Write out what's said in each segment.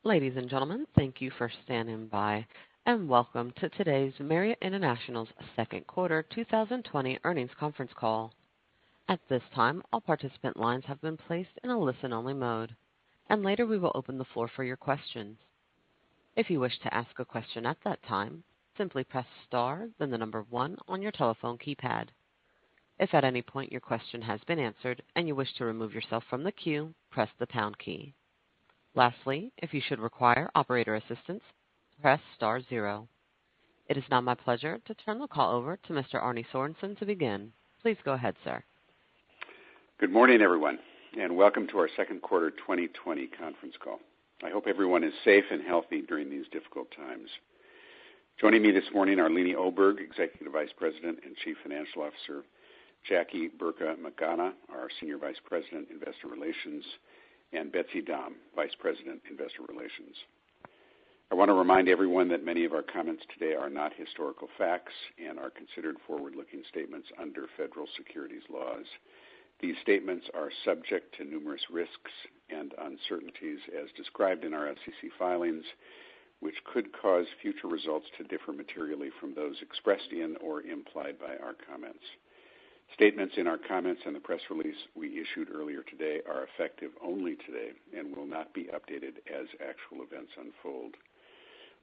Ladies and gentlemen, thank you for standing by, and welcome to today's Marriott International's second quarter 2020 earnings conference call. At this time, all participant lines have been placed in a listen-only mode, and later we will open the floor for your questions. If you wish to ask a question at that time, simply press star, then the number 1 on your telephone keypad. If at any point your question has been answered and you wish to remove yourself from the queue, press the pound key. Lastly, if you should require operator assistance, press star 0. It is now my pleasure to turn the call over to Mr. Arne Sorenson to begin. Please go ahead, sir. Good morning, everyone, and welcome to our second quarter 2020 conference call. I hope everyone is safe and healthy during these difficult times. Joining me this morning are Leeny Oberg, Executive Vice President and Chief Financial Officer, Jackie Burka Magana, our Senior Vice President, Investor Relations, and Betsy Dahm, Vice President, Investor Relations. I want to remind everyone that many of our comments today are not historical facts and are considered forward-looking statements under federal securities laws. These statements are subject to numerous risks and uncertainties as described in our SEC filings, which could cause future results to differ materially from those expressed in or implied by our comments. Statements in our comments and the press release we issued earlier today are effective only today and will not be updated as actual events unfold.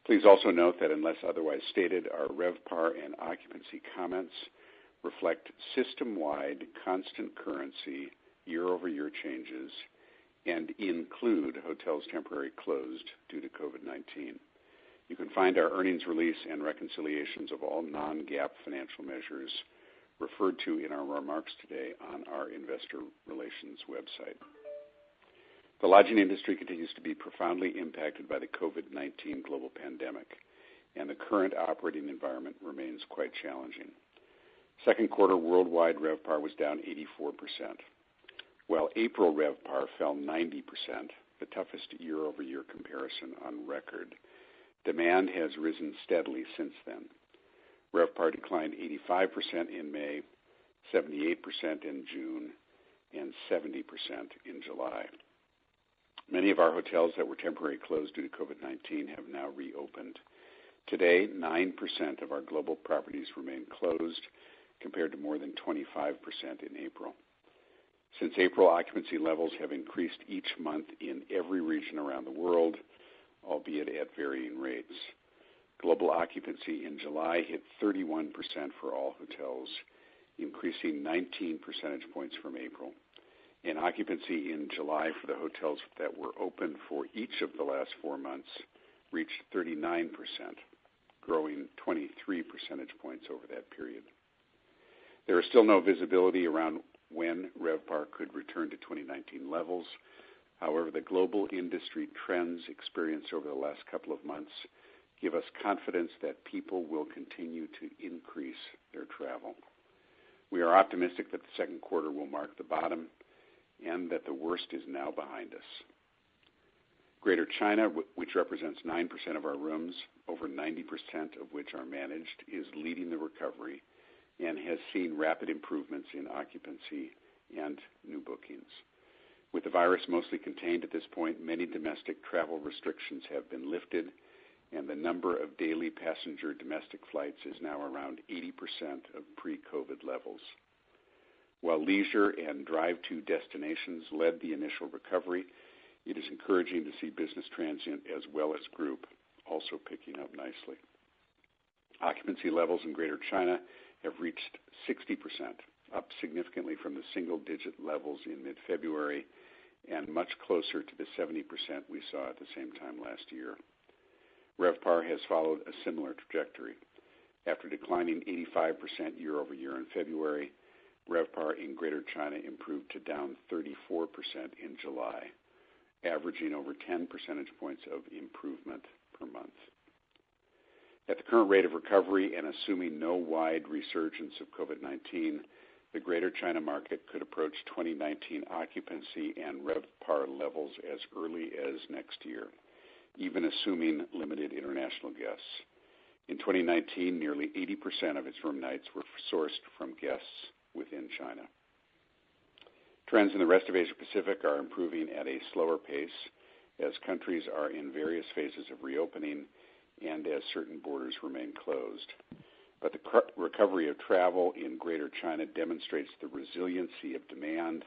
Please also note that unless otherwise stated, our RevPAR and occupancy comments reflect system-wide constant currency year-over-year changes and include hotels temporarily closed due to COVID-19. You can find our earnings release and reconciliations of all non-GAAP financial measures referred to in our remarks today on our Investor Relations website. The lodging industry continues to be profoundly impacted by the COVID-19 global pandemic, and the current operating environment remains quite challenging. Second quarter worldwide RevPAR was down 84%, while April RevPAR fell 90%, the toughest year-over-year comparison on record. Demand has risen steadily since then. RevPAR declined 85% in May, 78% in June, and 70% in July. Many of our hotels that were temporarily closed due to COVID-19 have now reopened. Today, 9% of our global properties remain closed, compared to more than 25% in April. Since April, occupancy levels have increased each month in every region around the world, albeit at varying rates. Global occupancy in July hit 31% for all hotels, increasing 19 percentage points from April. And occupancy in July for the hotels that were open for each of the last 4 months reached 39%, growing 23 percentage points over that period. There is still no visibility around when RevPAR could return to 2019 levels. However, the global industry trends experienced over the last couple of months give us confidence that people will continue to increase their travel. We are optimistic that the second quarter will mark the bottom and that the worst is now behind us. Greater China, which represents 9% of our rooms, over 90% of which are managed, is leading the recovery and has seen rapid improvements in occupancy and new bookings. With the virus mostly contained at this point, many domestic travel restrictions have been lifted, and the number of daily passenger domestic flights is now around 80% of pre-COVID levels. While leisure and drive-to destinations led the initial recovery, it is encouraging to see business transient as well as group also picking up nicely. Occupancy levels in Greater China have reached 60%, up significantly from the single-digit levels in mid-February and much closer to the 70% we saw at the same time last year. RevPAR has followed a similar trajectory. After declining 85% year-over-year in February, RevPAR in Greater China improved to down 34% in July, averaging over 10 percentage points of improvement per month. At the current rate of recovery and assuming no wide resurgence of COVID-19, the Greater China market could approach 2019 occupancy and RevPAR levels as early as next year, even assuming limited international guests. In 2019, nearly 80% of its room nights were sourced from guests within China. Trends in the rest of Asia Pacific are improving at a slower pace, as countries are in various phases of reopening and as certain borders remain closed. But the recovery of travel in Greater China demonstrates the resiliency of demand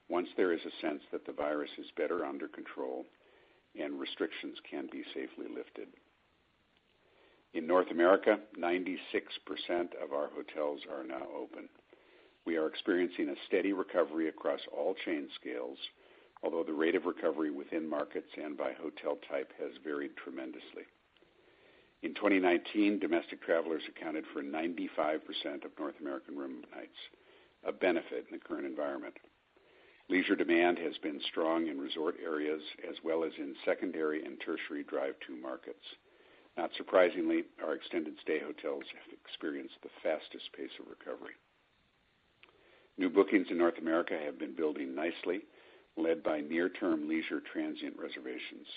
once there is a sense that the virus is better under control and restrictions can be safely lifted. In North America, 96% of our hotels are now open. We are experiencing a steady recovery across all chain scales, although the rate of recovery within markets and by hotel type has varied tremendously. In 2019, domestic travelers accounted for 95% of North American room nights, a benefit in the current environment. Leisure demand has been strong in resort areas as well as in secondary and tertiary drive-to markets. Not surprisingly, our extended stay hotels have experienced the fastest pace of recovery. New bookings in North America have been building nicely, led by near-term leisure transient reservations.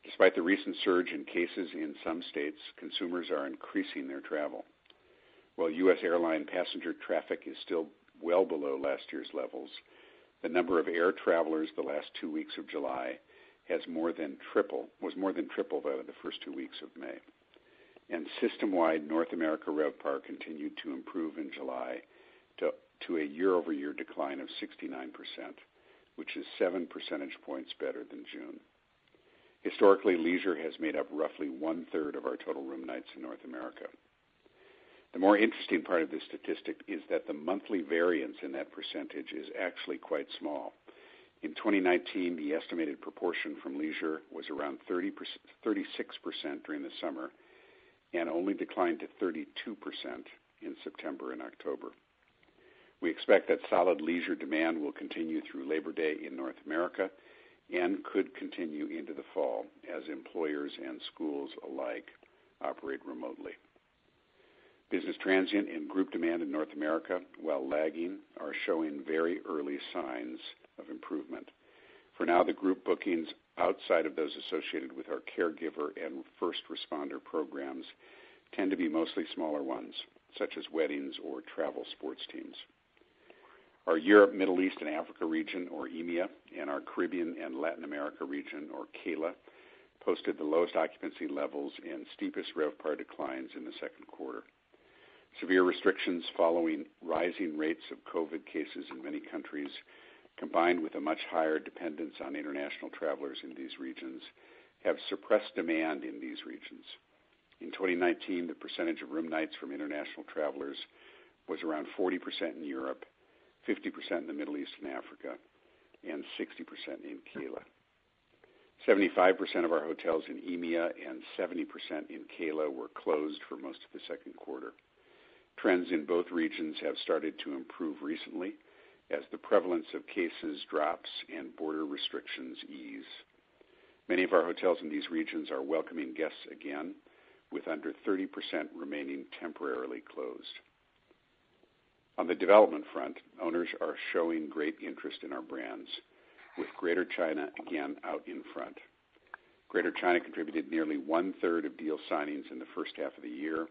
Despite the recent surge in cases in some states, consumers are increasing their travel. While U.S. airline passenger traffic is still well below last year's levels, the number of air travelers the last 2 weeks of July was more than triple that of the first 2 weeks of May. And system-wide North America RevPAR continued to improve in July to a year-over-year decline of 69%, which is 7 percentage points better than June. Historically, leisure has made up roughly 1/3 of our total room nights in North America. The more interesting part of this statistic is that the monthly variance in that percentage is actually quite small. In 2019, the estimated proportion from leisure was around 36% during the summer and only declined to 32% in September and October. We expect that solid leisure demand will continue through Labor Day in North America and could continue into the fall as employers and schools alike operate remotely. Business transient and group demand in North America, while lagging, are showing very early signs of improvement. For now, the group bookings outside of those associated with our caregiver and first responder programs tend to be mostly smaller ones, such as weddings or travel sports teams. Our Europe, Middle East, and Africa region, or EMEA, and our Caribbean and Latin America region, or CALA, posted the lowest occupancy levels and steepest RevPAR declines in the second quarter. Severe restrictions following rising rates of COVID cases in many countries, combined with a much higher dependence on international travelers in these regions, have suppressed demand in these regions. In 2019, the percentage of room nights from international travelers was around 40% in Europe, 50% in the Middle East and Africa, and 60% in CALA. 75% of our hotels in EMEA and 70% in CALA were closed for most of the second quarter. Trends in both regions have started to improve recently as the prevalence of cases drops and border restrictions ease. Many of our hotels in these regions are welcoming guests again, with under 30% remaining temporarily closed. On the development front, owners are showing great interest in our brands, with Greater China again out in front. Greater China contributed nearly 1/3 of deal signings in the first half of the year,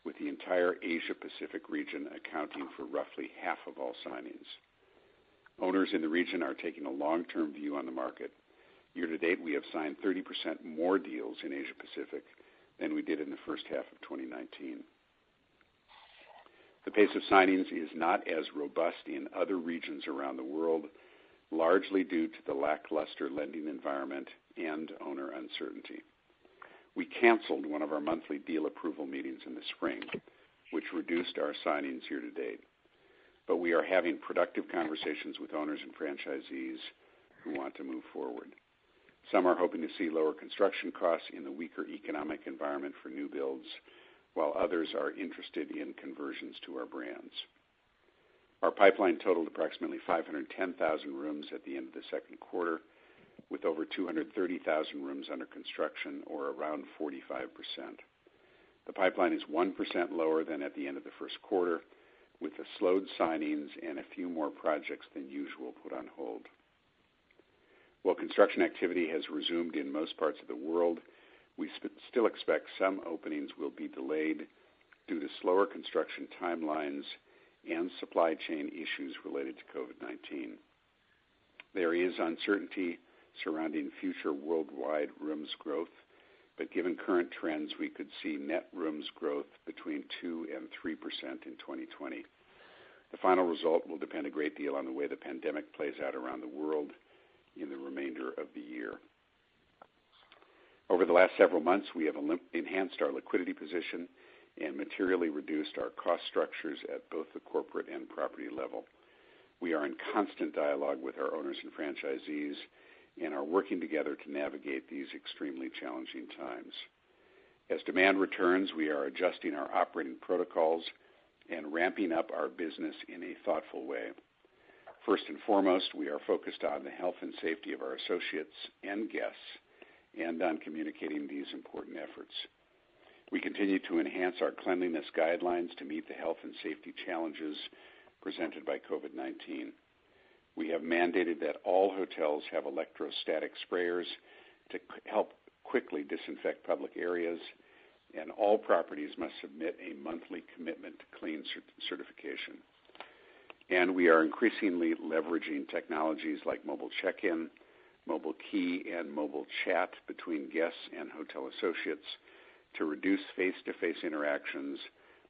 with the entire Asia-Pacific region accounting for roughly half of all signings. Owners in the region are taking a long-term view on the market. Year-to-date, we have signed 30% more deals in Asia-Pacific than we did in the first half of 2019. The pace of signings is not as robust in other regions around the world, largely due to the lackluster lending environment and owner uncertainty. We canceled one of our monthly deal approval meetings in the spring, which reduced our signings year-to-date. But we are having productive conversations with owners and franchisees who want to move forward. Some are hoping to see lower construction costs in the weaker economic environment for new builds, while others are interested in conversions to our brands. Our pipeline totaled approximately 510,000 rooms at the end of the second quarter, with over 230,000 rooms under construction, or around 45%. The pipeline is 1% lower than at the end of the first quarter, with the slowed signings and a few more projects than usual put on hold. While construction activity has resumed in most parts of the world, we still expect some openings will be delayed due to slower construction timelines and supply chain issues related to COVID-19. There is uncertainty surrounding future worldwide rooms growth, but given current trends, we could see net rooms growth between 2 and 3% in 2020. The final result will depend a great deal on the way the pandemic plays out around the world in the remainder of the year. Over the last several months, we have enhanced our liquidity position and materially reduced our cost structures at both the corporate and property level. We are in constant dialogue with our owners and franchisees and are working together to navigate these extremely challenging times. As demand returns, we are adjusting our operating protocols and ramping up our business in a thoughtful way. First and foremost, we are focused on the health and safety of our associates and guests and on communicating these important efforts. We continue to enhance our cleanliness guidelines to meet the health and safety challenges presented by COVID-19. We have mandated that all hotels have electrostatic sprayers to help quickly disinfect public areas, and all properties must submit a monthly commitment to clean certification. And we are increasingly leveraging technologies like mobile check-in, mobile key, and mobile chat between guests and hotel associates to reduce face-to-face interactions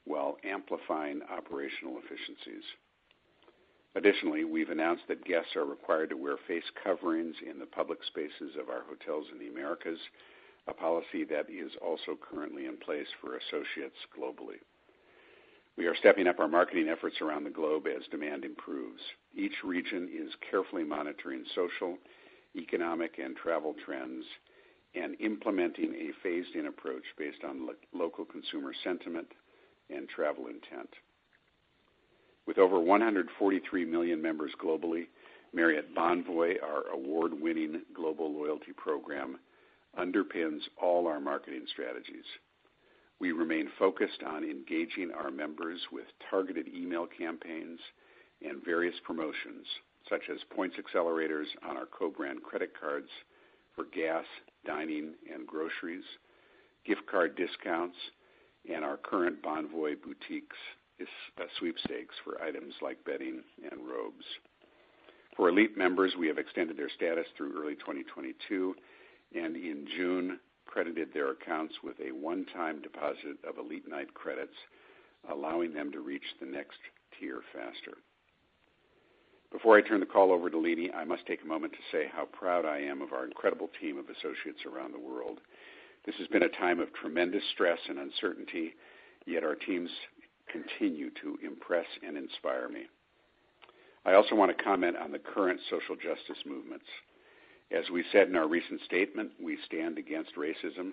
while amplifying operational efficiencies. Additionally, we've announced that guests are required to wear face coverings in the public spaces of our hotels in the Americas, a policy that is also currently in place for associates globally. We are stepping up our marketing efforts around the globe as demand improves. Each region is carefully monitoring social, economic, and travel trends and implementing a phased-in approach based on local consumer sentiment and travel intent. With over 143 million members globally, Marriott Bonvoy, our award-winning global loyalty program, underpins all our marketing strategies. We remain focused on engaging our members with targeted email campaigns and various promotions, such as points accelerators on our co-brand credit cards for gas, dining, and groceries, gift card discounts, and our current Bonvoy boutiques sweepstakes for items like bedding and robes. For elite members, we have extended their status through early 2022, and in June credited their accounts with a one-time deposit of Elite Night credits, allowing them to reach the next tier faster. Before I turn the call over to Leeny, I must take a moment to say how proud I am of our incredible team of associates around the world. This has been a time of tremendous stress and uncertainty, yet our teams continue to impress and inspire me. I also want to comment on the current social justice movements. As we said in our recent statement, we stand against racism.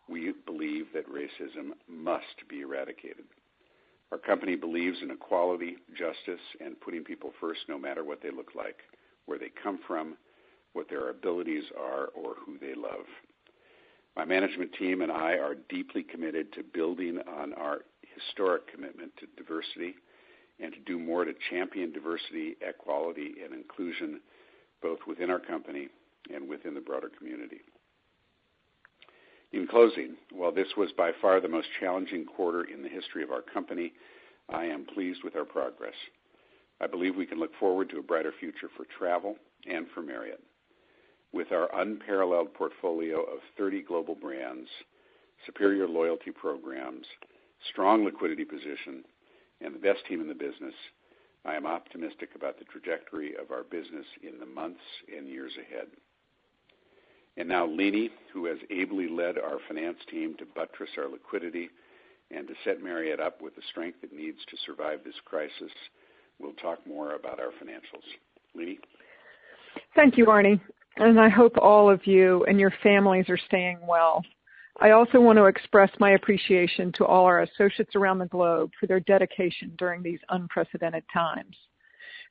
We believe that racism must be eradicated. Our company believes in equality, justice, and putting people first no matter what they look like, where they come from, what their abilities are, or who they love. My management team and I are deeply committed to building on our historic commitment to diversity and to do more to champion diversity, equality, and inclusion both within our company and within the broader community. In closing, while this was by far the most challenging quarter in the history of our company, I am pleased with our progress. I believe we can look forward to a brighter future for travel and for Marriott. With our unparalleled portfolio of 30 global brands, superior loyalty programs, strong liquidity position, and the best team in the business, I am optimistic about the trajectory of our business in the months and years ahead. And now Leeny, who has ably led our finance team to buttress our liquidity and to set Marriott up with the strength it needs to survive this crisis, will talk more about our financials. Leeny? Thank you, Arne, and I hope all of you and your families are staying well. I also want to express my appreciation to all our associates around the globe for their dedication during these unprecedented times.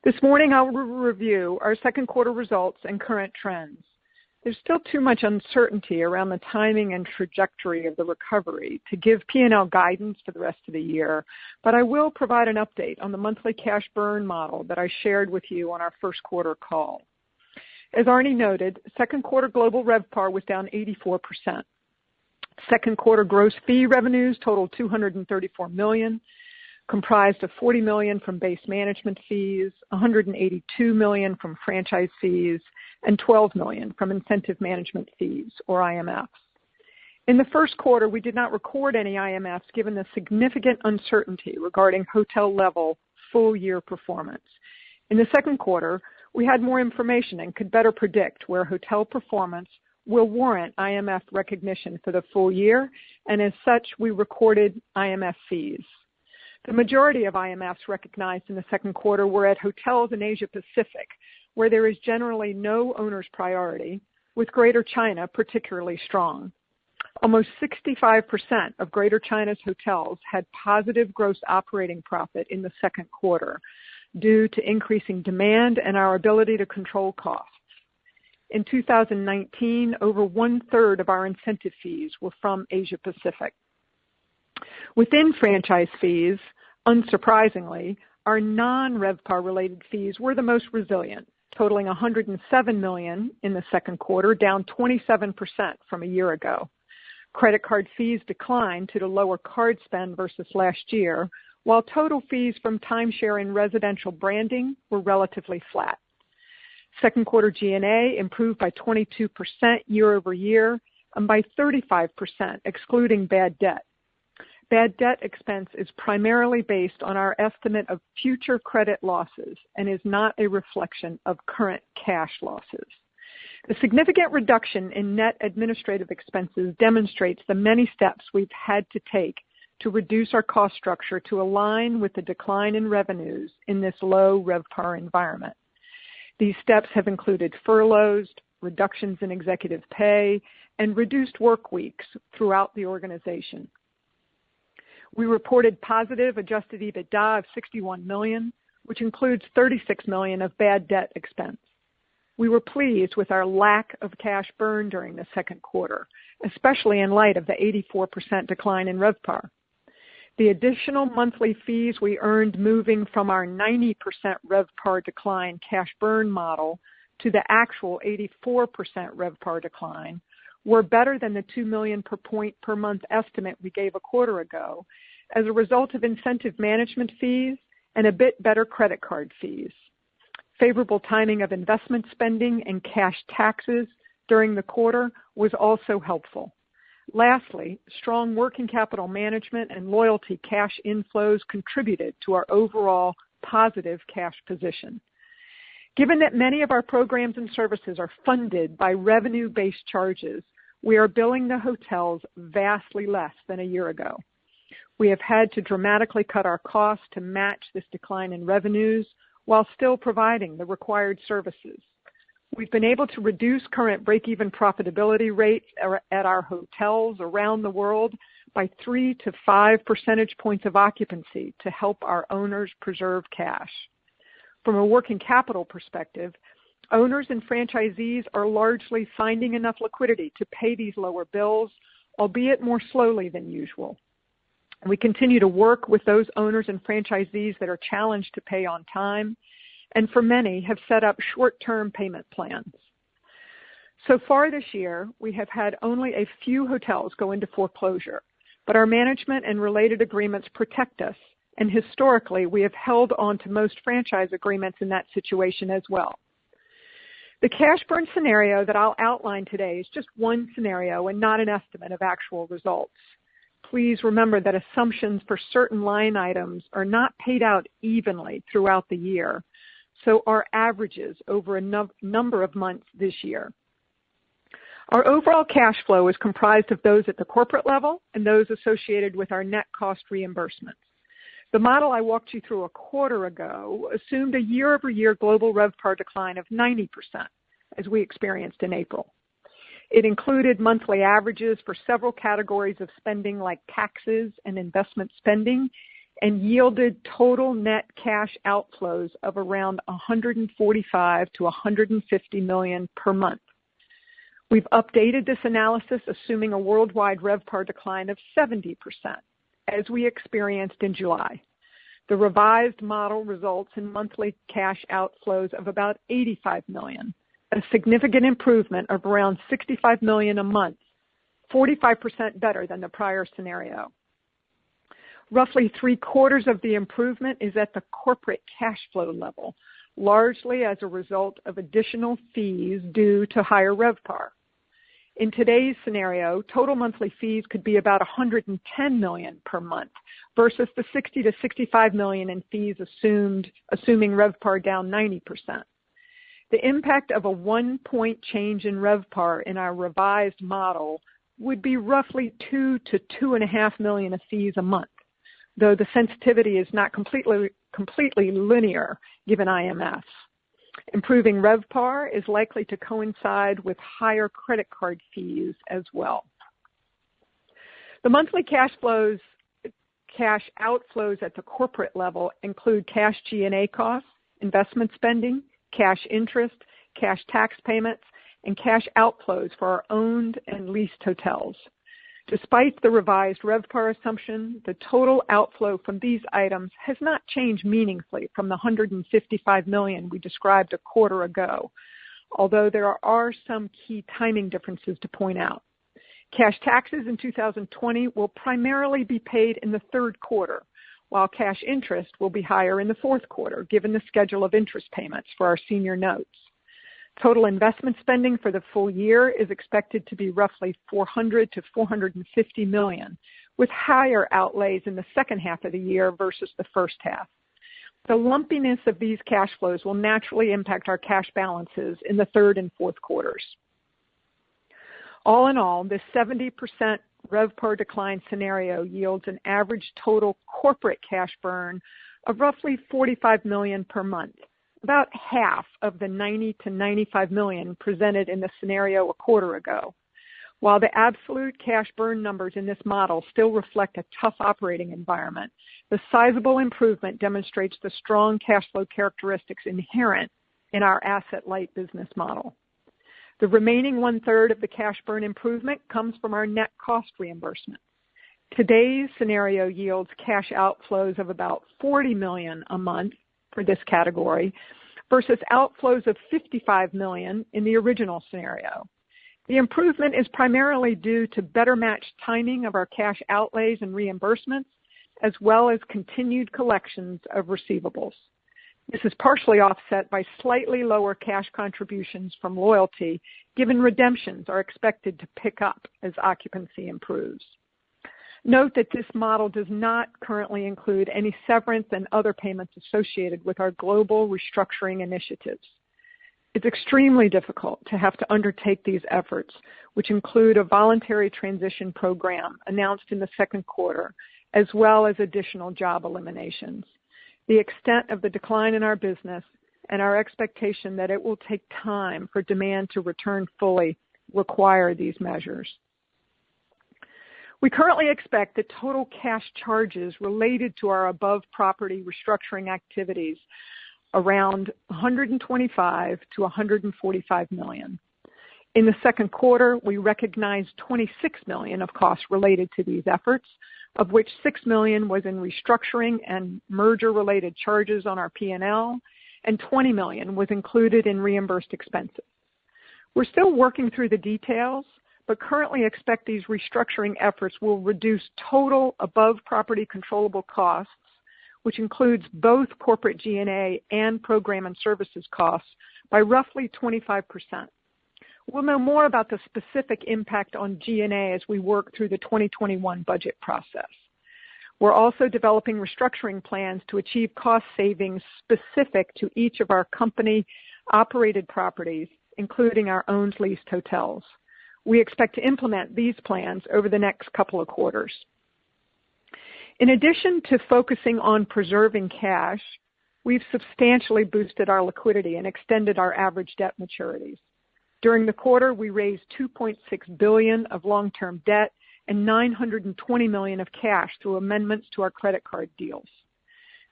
This morning, I'll review our second quarter results and current trends. There's still too much uncertainty around the timing and trajectory of the recovery to give P&L guidance for the rest of the year, but I will provide an update on the monthly cash burn model that I shared with you on our first quarter call. As Arne noted, second quarter global RevPAR was down 84%. Second quarter gross fee revenues totaled $234 million. comprised of $40 million from base management fees, $182 million from franchise fees, and $12 million from incentive management fees, or IMFs. In the first quarter, we did not record any IMFs given the significant uncertainty regarding hotel-level full-year performance. In the second quarter, we had more information and could better predict where hotel performance will warrant IMF recognition for the full year, and as such, we recorded IMF fees. The majority of IMFs recognized in the second quarter were at hotels in Asia Pacific, where there is generally no owner's priority, with Greater China particularly strong. Almost 65% of Greater China's hotels had positive gross operating profit in the second quarter due to increasing demand and our ability to control costs. In 2019, over one-third of our incentive fees were from Asia Pacific. Within franchise fees, unsurprisingly, our non-RevPAR related fees were the most resilient, totaling $107 million in the second quarter, down 27% from a year ago. Credit card fees declined due to lower card spend versus last year, while total fees from timeshare and residential branding were relatively flat. Second quarter G&A improved by 22% year over year and by 35% excluding bad debt. Bad debt expense is primarily based on our estimate of future credit losses and is not a reflection of current cash losses. The significant reduction in net administrative expenses demonstrates the many steps we've had to take to reduce our cost structure to align with the decline in revenues in this low RevPAR environment. These steps have included furloughs, reductions in executive pay, and reduced work weeks throughout the organization. We reported positive adjusted EBITDA of $61 million, which includes $36 million of bad debt expense. We were pleased with our lack of cash burn during the second quarter, especially in light of the 84% decline in RevPAR. The additional monthly fees we earned moving from our 90% RevPAR decline cash burn model to the actual 84% RevPAR decline were better than the $2 million per point per month estimate we gave a quarter ago as a result of incentive management fees and a bit better credit card fees. Favorable timing of investment spending and cash taxes during the quarter was also helpful. Lastly, strong working capital management and loyalty cash inflows contributed to our overall positive cash position. Given that many of our programs and services are funded by revenue-based charges, we are billing the hotels vastly less than a year ago. We have had to dramatically cut our costs to match this decline in revenues while still providing the required services. We've been able to reduce current break-even profitability rates at our hotels around the world by 3 to 5 percentage points of occupancy to help our owners preserve cash. From a working capital perspective, owners and franchisees are largely finding enough liquidity to pay these lower bills, albeit more slowly than usual. We continue to work with those owners and franchisees that are challenged to pay on time, and for many have set up short-term payment plans. So far this year, we have had only a few hotels go into foreclosure, but our management and related agreements protect us, and historically we have held on to most franchise agreements in that situation as well. The cash burn scenario that I'll outline today is just one scenario and not an estimate of actual results. Please remember that assumptions for certain line items are not paid out evenly throughout the year, so are averages over a number of months this year. Our overall cash flow is comprised of those at the corporate level and those associated with our net cost reimbursements. The model I walked you through a quarter ago assumed a year-over-year global RevPAR decline of 90%, as we experienced in April. It included monthly averages for several categories of spending like taxes and investment spending, and yielded total net cash outflows of around $145 to $150 million per month. We've updated this analysis assuming a worldwide RevPAR decline of 70%, as we experienced in July. The revised model results in monthly cash outflows of about $85 million, a significant improvement of around $65 million a month, 45% better than the prior scenario. Roughly 3/4 of the improvement is at the corporate cash flow level, largely as a result of additional fees due to higher RevPAR. In today's scenario, total monthly fees could be about $110 million per month versus the $60 to $65 million in fees assuming RevPAR down 90%. The impact of a 1-point change in RevPAR in our revised model would be roughly $2 to $2.5 million of fees a month, though the sensitivity is not completely linear given IMFs. Improving RevPAR is likely to coincide with higher credit card fees as well. The monthly cash outflows at the corporate level include cash G&A costs, investment spending, cash interest, cash tax payments, and cash outflows for our owned and leased hotels. Despite the revised RevPAR assumption, the total outflow from these items has not changed meaningfully from the $155 million we described a quarter ago, although there are some key timing differences to point out. Cash taxes in 2020 will primarily be paid in the third quarter, while cash interest will be higher in the fourth quarter, given the schedule of interest payments for our senior notes. Total investment spending for the full year is expected to be roughly $400 to $450 million, with higher outlays in the second half of the year versus the first half. The lumpiness of these cash flows will naturally impact our cash balances in the third and fourth quarters. All in all, this 70% RevPAR decline scenario yields an average total corporate cash burn of roughly $45 million per month, about half of the $90 to $95 million presented in the scenario a quarter ago. While the absolute cash burn numbers in this model still reflect a tough operating environment, the sizable improvement demonstrates the strong cash flow characteristics inherent in our asset-light business model. The remaining 1/3 of the cash burn improvement comes from our net cost reimbursement. Today's scenario yields cash outflows of about $40 million a month for this category versus outflows of $55 million in the original scenario. The improvement is primarily due to better matched timing of our cash outlays and reimbursements, as well as continued collections of receivables. This is partially offset by slightly lower cash contributions from loyalty, given redemptions are expected to pick up as occupancy improves. Note that this model does not currently include any severance and other payments associated with our global restructuring initiatives. It's extremely difficult to have to undertake these efforts, which include a voluntary transition program announced in the second quarter, as well as additional job eliminations. The extent of the decline in our business and our expectation that it will take time for demand to return fully require these measures. We currently expect the total cash charges related to our above property restructuring activities around $125 to $145 million. In the second quarter, we recognized $26 million of costs related to these efforts, of which $6 million was in restructuring and merger-related charges on our P&L, and $20 million was included in reimbursed expenses. We're still working through the details, but currently expect these restructuring efforts will reduce total above property controllable costs, which includes both corporate G&A and program and services costs, by roughly 25%. We'll know more about the specific impact on G&A as we work through the 2021 budget process. We're also developing restructuring plans to achieve cost savings specific to each of our company-operated properties, including our owned leased hotels. We expect to implement these plans over the next couple of quarters. In addition to focusing on preserving cash, we've substantially boosted our liquidity and extended our average debt maturities. During the quarter, we raised $2.6 billion of long-term debt and $920 million of cash through amendments to our credit card deals.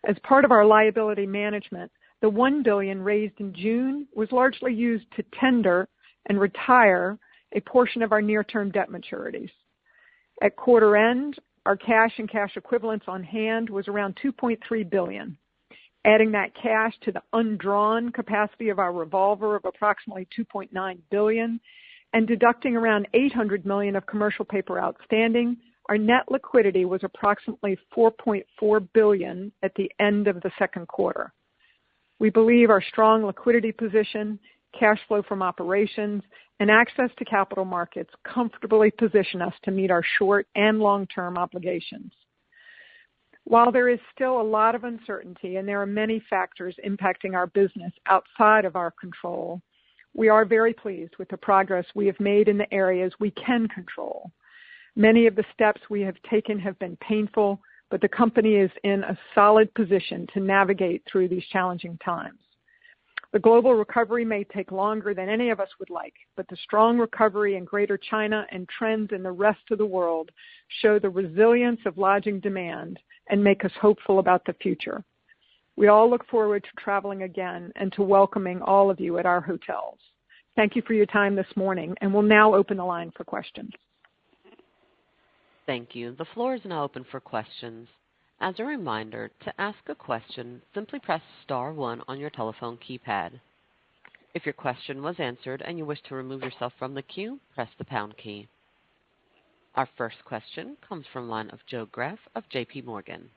As part of our liability management, the $1 billion raised in June was largely used to tender and retire a portion of our near-term debt maturities. At quarter end, our cash and cash equivalents on hand was around $2.3 billion. Adding that cash to the undrawn capacity of our revolver of approximately $2.9 billion and deducting around $800 million of commercial paper outstanding, Our net liquidity was approximately $4.4 billion at the end of the second quarter. We believe our strong liquidity position, cash flow from operations, and access to capital markets comfortably position us to meet our short and long-term obligations. While there is still a lot of uncertainty and there are many factors impacting our business outside of our control, we are very pleased with the progress we have made in the areas we can control. Many of the steps we have taken have been painful, but the company is in a solid position to navigate through these challenging times. The global recovery may take longer than any of us would like, but the strong recovery in Greater China and trends in the rest of the world show the resilience of lodging demand and make us hopeful about the future. We all look forward to traveling again and to welcoming all of you at our hotels. Thank you for your time this morning, and we'll now open the line for questions. Thank you. The floor is now open for questions. As a reminder, to ask a question, simply press star 1 on your telephone keypad. If your question was answered and you wish to remove yourself from the queue, press the pound key. Our first question comes from the line of Joe Greff of J.P. Morgan.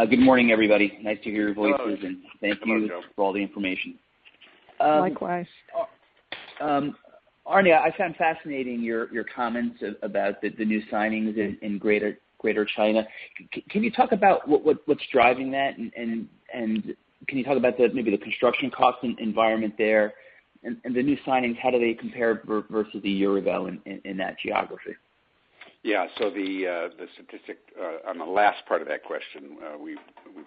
Good morning, everybody. Nice to hear your voices. Hello. And thank you for all the information. Likewise. Arne, I found fascinating your comments about the new signings in Greater China. Can you talk about what's driving that, and can you talk about maybe the construction cost environment there, and the new signings? How do they compare versus a year ago in that geography? Yeah. So the statistic on the last part of that question we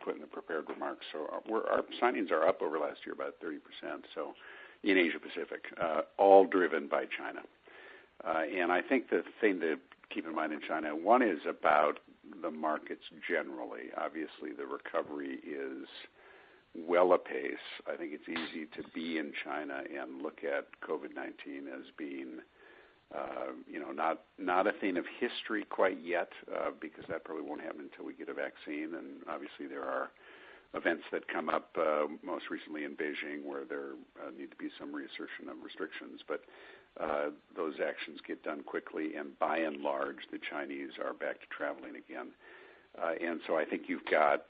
put in the prepared remarks. So our signings are up over last year about 30%. So in Asia Pacific, all driven by China, and I think the thing to keep in mind in China, one is about the markets generally. Obviously, the recovery is well apace. I think it's easy to be in China and look at COVID-19 as being, not a thing of history quite yet, because that probably won't happen until we get a vaccine. And obviously, there are events that come up, most recently in Beijing, where there need to be some reassertion of restrictions, but those actions get done quickly, and by and large, the Chinese are back to traveling again. And so I think you've got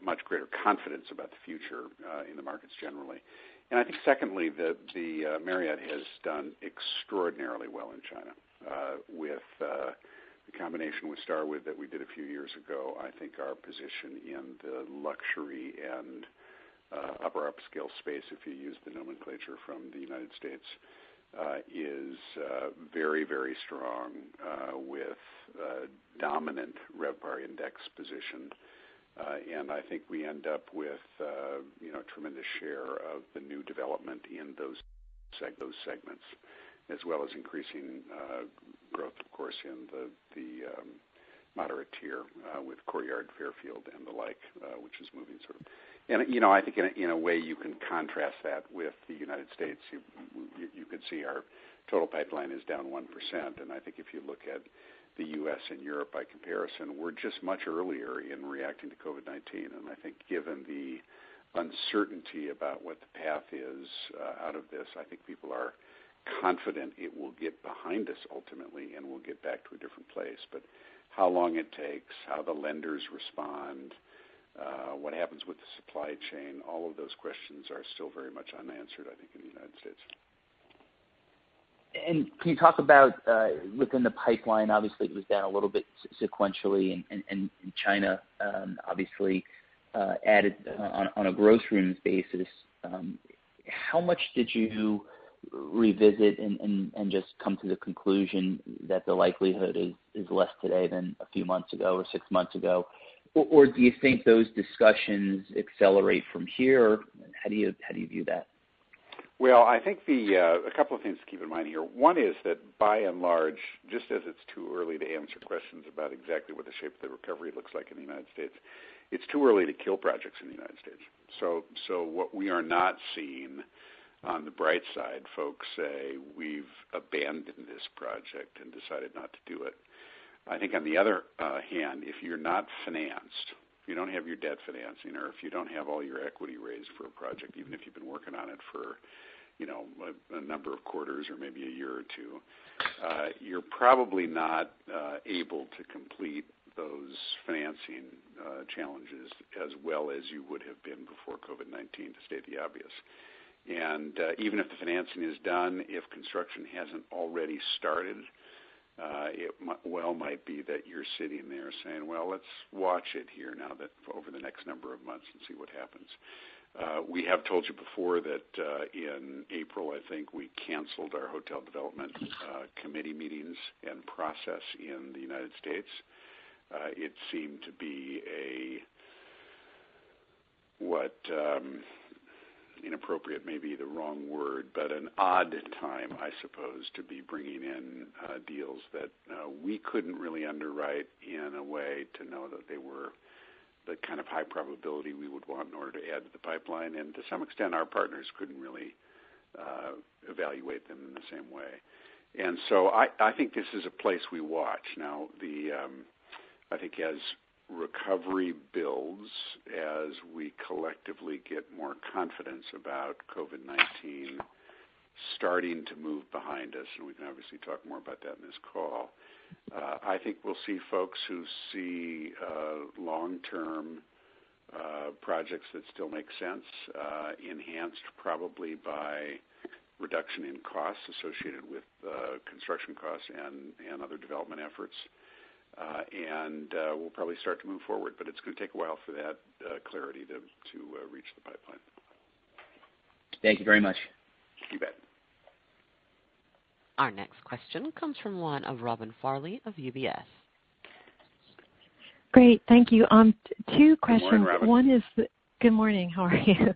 much greater confidence about the future in the markets generally. And I think, secondly, the Marriott has done extraordinarily well in China with the combination with Starwood that we did a few years ago. I think our position in the luxury and upper upscale space, if you use the nomenclature from the United States, is very, very strong with dominant RevPAR index position. And I think we end up with a tremendous share of the new development in those segments, as well as increasing growth, of course, in the moderate tier with Courtyard, Fairfield, and the like, which is moving sort of. And I think in a way you can contrast that with the United States. You could see our total pipeline is down 1%, and I think if you look at the U.S. and Europe by comparison, we're just much earlier in reacting to COVID-19. And I think given the uncertainty about what the path is out of this, I think people are confident it will get behind us ultimately and we'll get back to a different place. But how long it takes, how the lenders respond, what happens with the supply chain, all of those questions are still very much unanswered, I think, in the United States. And can you talk about within the pipeline? Obviously, it was down a little bit sequentially, and China obviously added on a gross rooms basis. How much did you revisit and just come to the conclusion that the likelihood is less today than a few months ago or 6 months ago? Or do you think those discussions accelerate from here? How do you view that? Well, I think a couple of things to keep in mind here. One is that by and large, just as it's too early to answer questions about exactly what the shape of the recovery looks like in the United States, it's too early to kill projects in the United States. So what we are not seeing on the bright side, folks say we've abandoned this project and decided not to do it. I think on the other hand, if you're not financed, if you don't have your debt financing, or if you don't have all your equity raised for a project, even if you've been working on it for a number of quarters or maybe a year or two, you're probably not able to complete those financing challenges as well as you would have been before COVID-19, to state the obvious. And even if the financing is done, if construction hasn't already started, it might be that you're sitting there saying, well, let's watch it here now that over the next number of months and see what happens. We have told you before that in April, I think, we canceled our hotel development committee meetings and process in the United States. It seemed to be inappropriate may be the wrong word, but an odd time, I suppose, to be bringing in deals that we couldn't really underwrite in a way to know that they were the kind of high probability we would want in order to add to the pipeline. And to some extent, our partners couldn't really evaluate them in the same way. And so I think this is a place we watch. Now, I think as recovery builds, as we collectively get more confidence about COVID-19 starting to move behind us, and we can obviously talk more about that in this call, I think we'll see folks who see long-term projects that still make sense, enhanced probably by reduction in costs associated with construction costs and other development efforts. And we'll probably start to move forward, but it's going to take a while for that clarity to reach the pipeline. Thank you very much. You bet. Our next question comes from one of Robin Farley of UBS. Great, thank you. Two questions. Good morning, Robin. One is, good morning, how are you?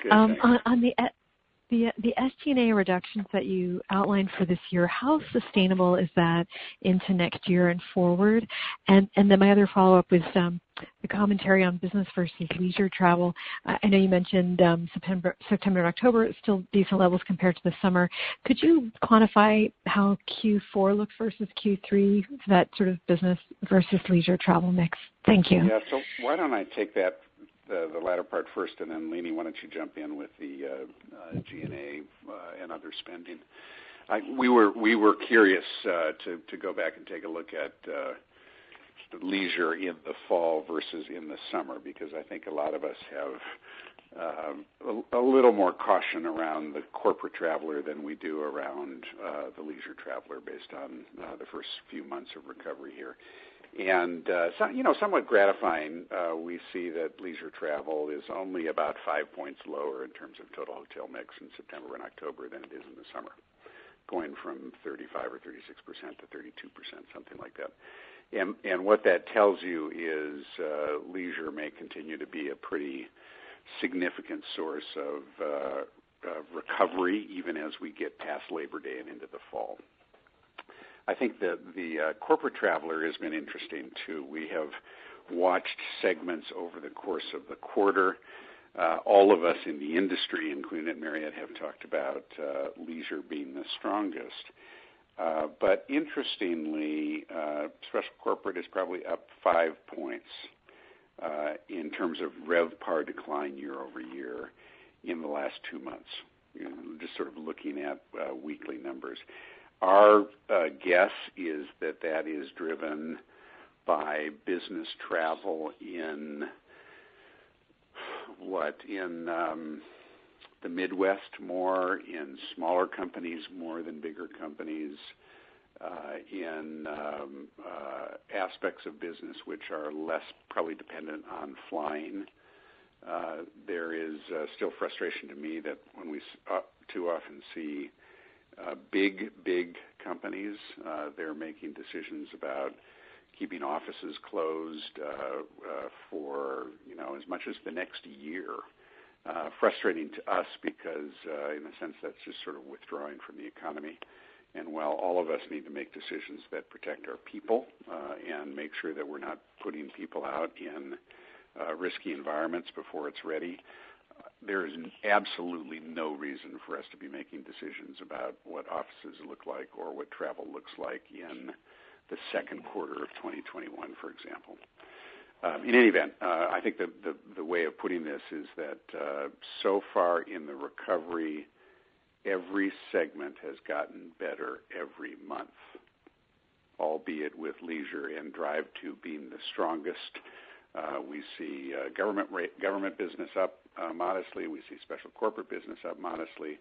Good, on the SG&A reductions that you outlined for this year, how sustainable is that into next year and forward? And then my other follow-up is the commentary on business versus leisure travel. I know you mentioned September and October is still decent levels compared to the summer. Could you quantify how Q4 looks versus Q3, that sort of business versus leisure travel mix? Thank you. Yeah, so why don't I take that the latter part first, and then Leanie, why don't you jump in with the G&A and other spending? We were curious to go back and take a look at leisure in the fall versus in the summer, because I think a lot of us have a little more caution around the corporate traveler than we do around the leisure traveler based on the first few months of recovery here. And, somewhat gratifying, we see that leisure travel is only about 5 points lower in terms of total hotel mix in September and October than it is in the summer, going from 35 or 36% to 32%, something like that. And what that tells you is leisure may continue to be a pretty significant source of recovery, even as we get past Labor Day and into the fall. I think that the corporate traveler has been interesting, too. We have watched segments over the course of the quarter. All of us in the industry, including at Marriott, have talked about leisure being the strongest. But interestingly, special corporate is probably up 5 points in terms of RevPAR decline year over year in the last 2 months, just sort of looking at weekly numbers. Our guess is that is driven by business travel in the Midwest more, in smaller companies more than bigger companies, in aspects of business which are less probably dependent on flying. There is still frustration to me that when we too often see big companies, they're making decisions about keeping offices closed for as much as the next year. Frustrating to us because, in a sense, that's just sort of withdrawing from the economy. And while all of us need to make decisions that protect our people and make sure that we're not putting people out in risky environments before it's ready, there is absolutely no reason for us to be making decisions about what offices look like or what travel looks like in the second quarter of 2021, for example. In any event, I think the way of putting this is that so far in the recovery, every segment has gotten better every month, albeit with leisure and drive to being the strongest. We see government business up modestly. We see special corporate business up modestly.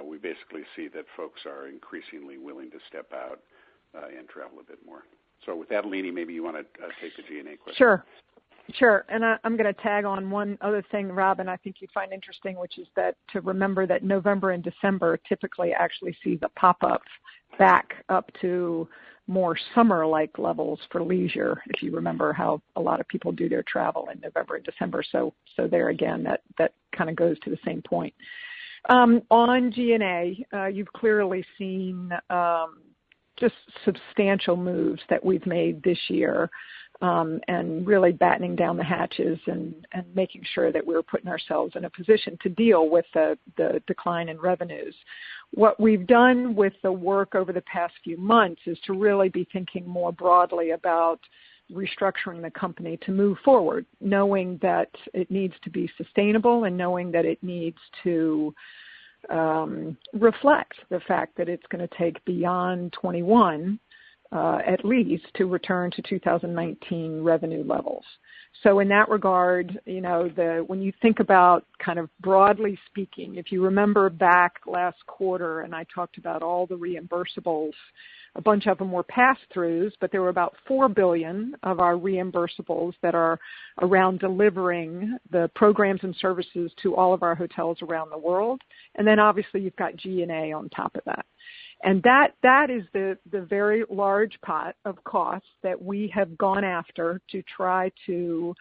We basically see that folks are increasingly willing to step out and travel a bit more. So with that, Leanie, maybe you want to take the G&A question. Sure. And I'm going to tag on one other thing, Robin, I think you'd find interesting, which is that to remember that November and December typically actually see the pop-ups back up to more summer-like levels for leisure, if you remember how a lot of people do their travel in November and December. So there again, that kind of goes to the same point. On G&A, you've clearly seen just substantial moves that we've made this year, and really battening down the hatches and making sure that we're putting ourselves in a position to deal with the decline in revenues. What we've done with the work over the past few months is to really be thinking more broadly about restructuring the company to move forward, knowing that it needs to be sustainable and knowing that it needs to reflect the fact that it's going to take beyond 21 at least to return to 2019 revenue levels. So in that regard, when you think about kind of broadly speaking, if you remember back last quarter and I talked about all the reimbursables, a bunch of them were pass-throughs, but there were about $4 billion of our reimbursables that are around delivering the programs and services to all of our hotels around the world. And then obviously you've got G&A on top of that. And that is the very large pot of costs that we have gone after to try to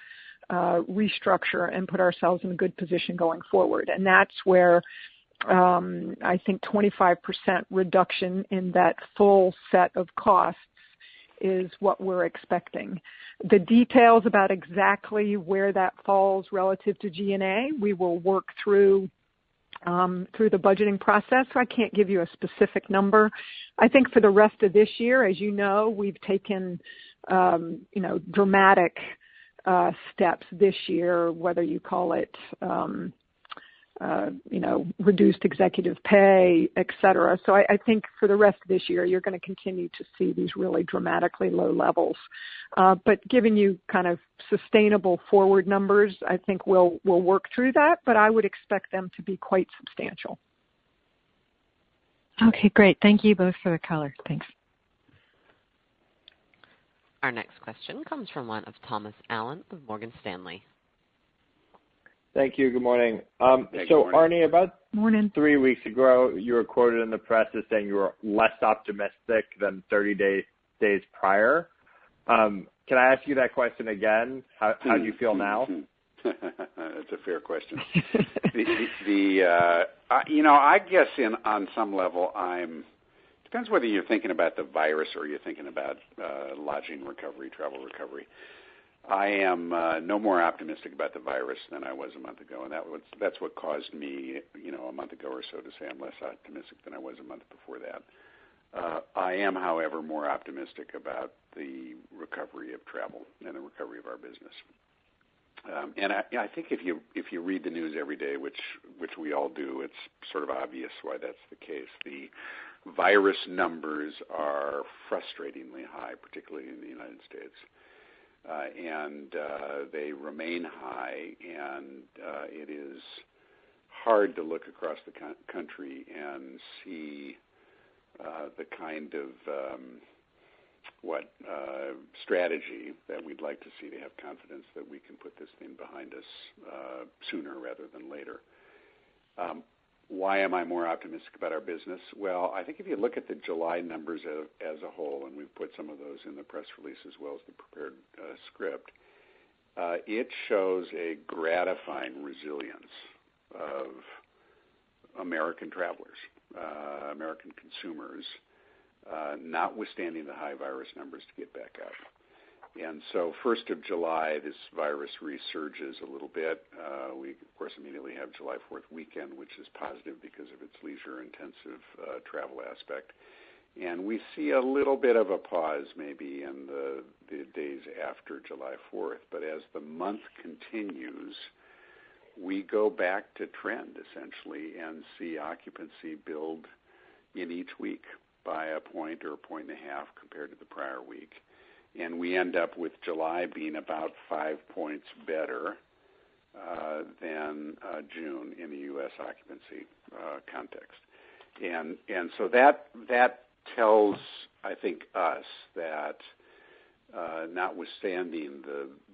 restructure and put ourselves in a good position going forward. And that's where I think 25% reduction in that full set of costs is what we're expecting. The details about exactly where that falls relative to G&A, we will work through the budgeting process. So I can't give you a specific number. I think for the rest of this year, as you know, we've taken, dramatic steps this year, whether you call it, reduced executive pay, et cetera. So I think for the rest of this year, you're going to continue to see these really dramatically low levels. But giving you kind of sustainable forward numbers, I think we'll work through that, but I would expect them to be quite substantial. Okay, great. Thank you both for the color. Thanks. Our next question comes from one of Thomas Allen of Morgan Stanley. Thank you. Good morning. Good morning. Arne, about Morning. 3 weeks ago, you were quoted in the press as saying you were less optimistic than 30 days prior. Can I ask you that question again? How do you feel now? That's a fair question. I guess on some level, depends whether you're thinking about the virus or you're thinking about lodging recovery, travel recovery. I am no more optimistic about the virus than I was a month ago, and that's what caused me, a month ago or so to say I'm less optimistic than I was a month before that. I am, however, more optimistic about the recovery of travel and the recovery of our business. And I think if you read the news every day, which we all do, it's sort of obvious why that's the case. The virus numbers are frustratingly high, particularly in the United States. And they remain high, and it is hard to look across the country and see the kind of strategy that we'd like to see to have confidence that we can put this thing behind us sooner rather than later. Why am I more optimistic about our business? Well, I think if you look at the July numbers as a whole, and we've put some of those in the press release as well as the prepared script, it shows a gratifying resilience of American travelers, American consumers, notwithstanding the high virus numbers to get back up. And so 1st of July, this virus resurges a little bit. We, of course, immediately have July 4th weekend, which is positive because of its leisure-intensive travel aspect. And we see a little bit of a pause maybe in the days after July 4th. But as the month continues, we go back to trend essentially and see occupancy build in each week by a point or a point and a half compared to the prior week. And we end up with July being about 5 points better than June in the U.S. occupancy context. And so that tells, I think, us that notwithstanding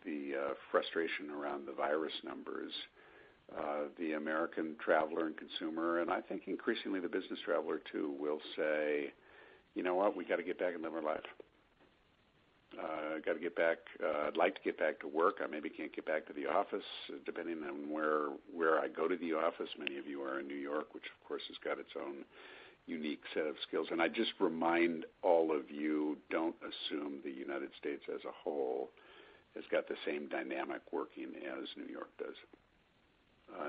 the frustration around the virus numbers, the American traveler and consumer, and I think increasingly the business traveler too, will say, you know what, we got to get back and live our life. Got to get back. I'd like to get back to work. I maybe can't get back to the office, depending on where I go to the office. Many of you are in New York, which of course has got its own unique set of skills. And I just remind all of you, don't assume the United States as a whole has got the same dynamic working as New York does.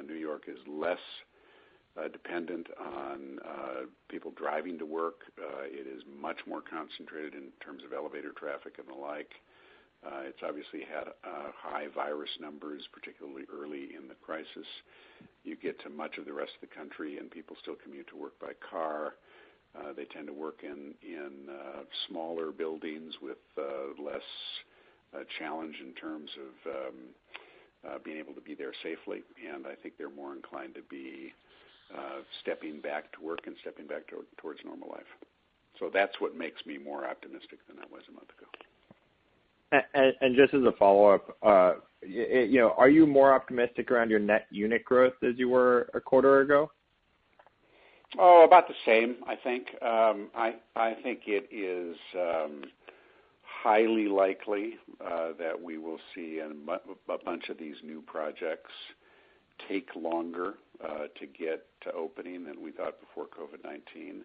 New York is less dependent on people driving to work. It is much more concentrated in terms of elevator traffic and the like. It's obviously had high virus numbers, particularly early in the crisis. You get to much of the rest of the country and people still commute to work by car. They tend to work in smaller buildings with less challenge in terms of being able to be there safely. And I think they're more inclined to be stepping back to work and stepping back towards normal life. So that's what makes me more optimistic than I was a month ago. And just as a follow-up, are you more optimistic around your net unit growth as you were a quarter ago? Oh, about the same, I think. I think it is highly likely that we will see a bunch of these new projects take longer to get to opening than we thought before COVID-19.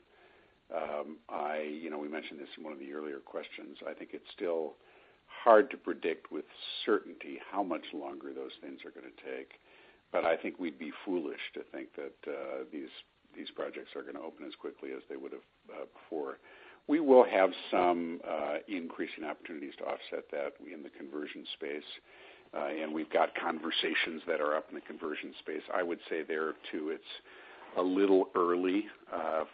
We mentioned this in one of the earlier questions. I think it's still hard to predict with certainty how much longer those things are going to take. But I think we'd be foolish to think that these projects are going to open as quickly as they would have before. We will have some increasing opportunities to offset that in the conversion space. And we've got conversations that are up in the conversion space. I would say there, too, it's a little early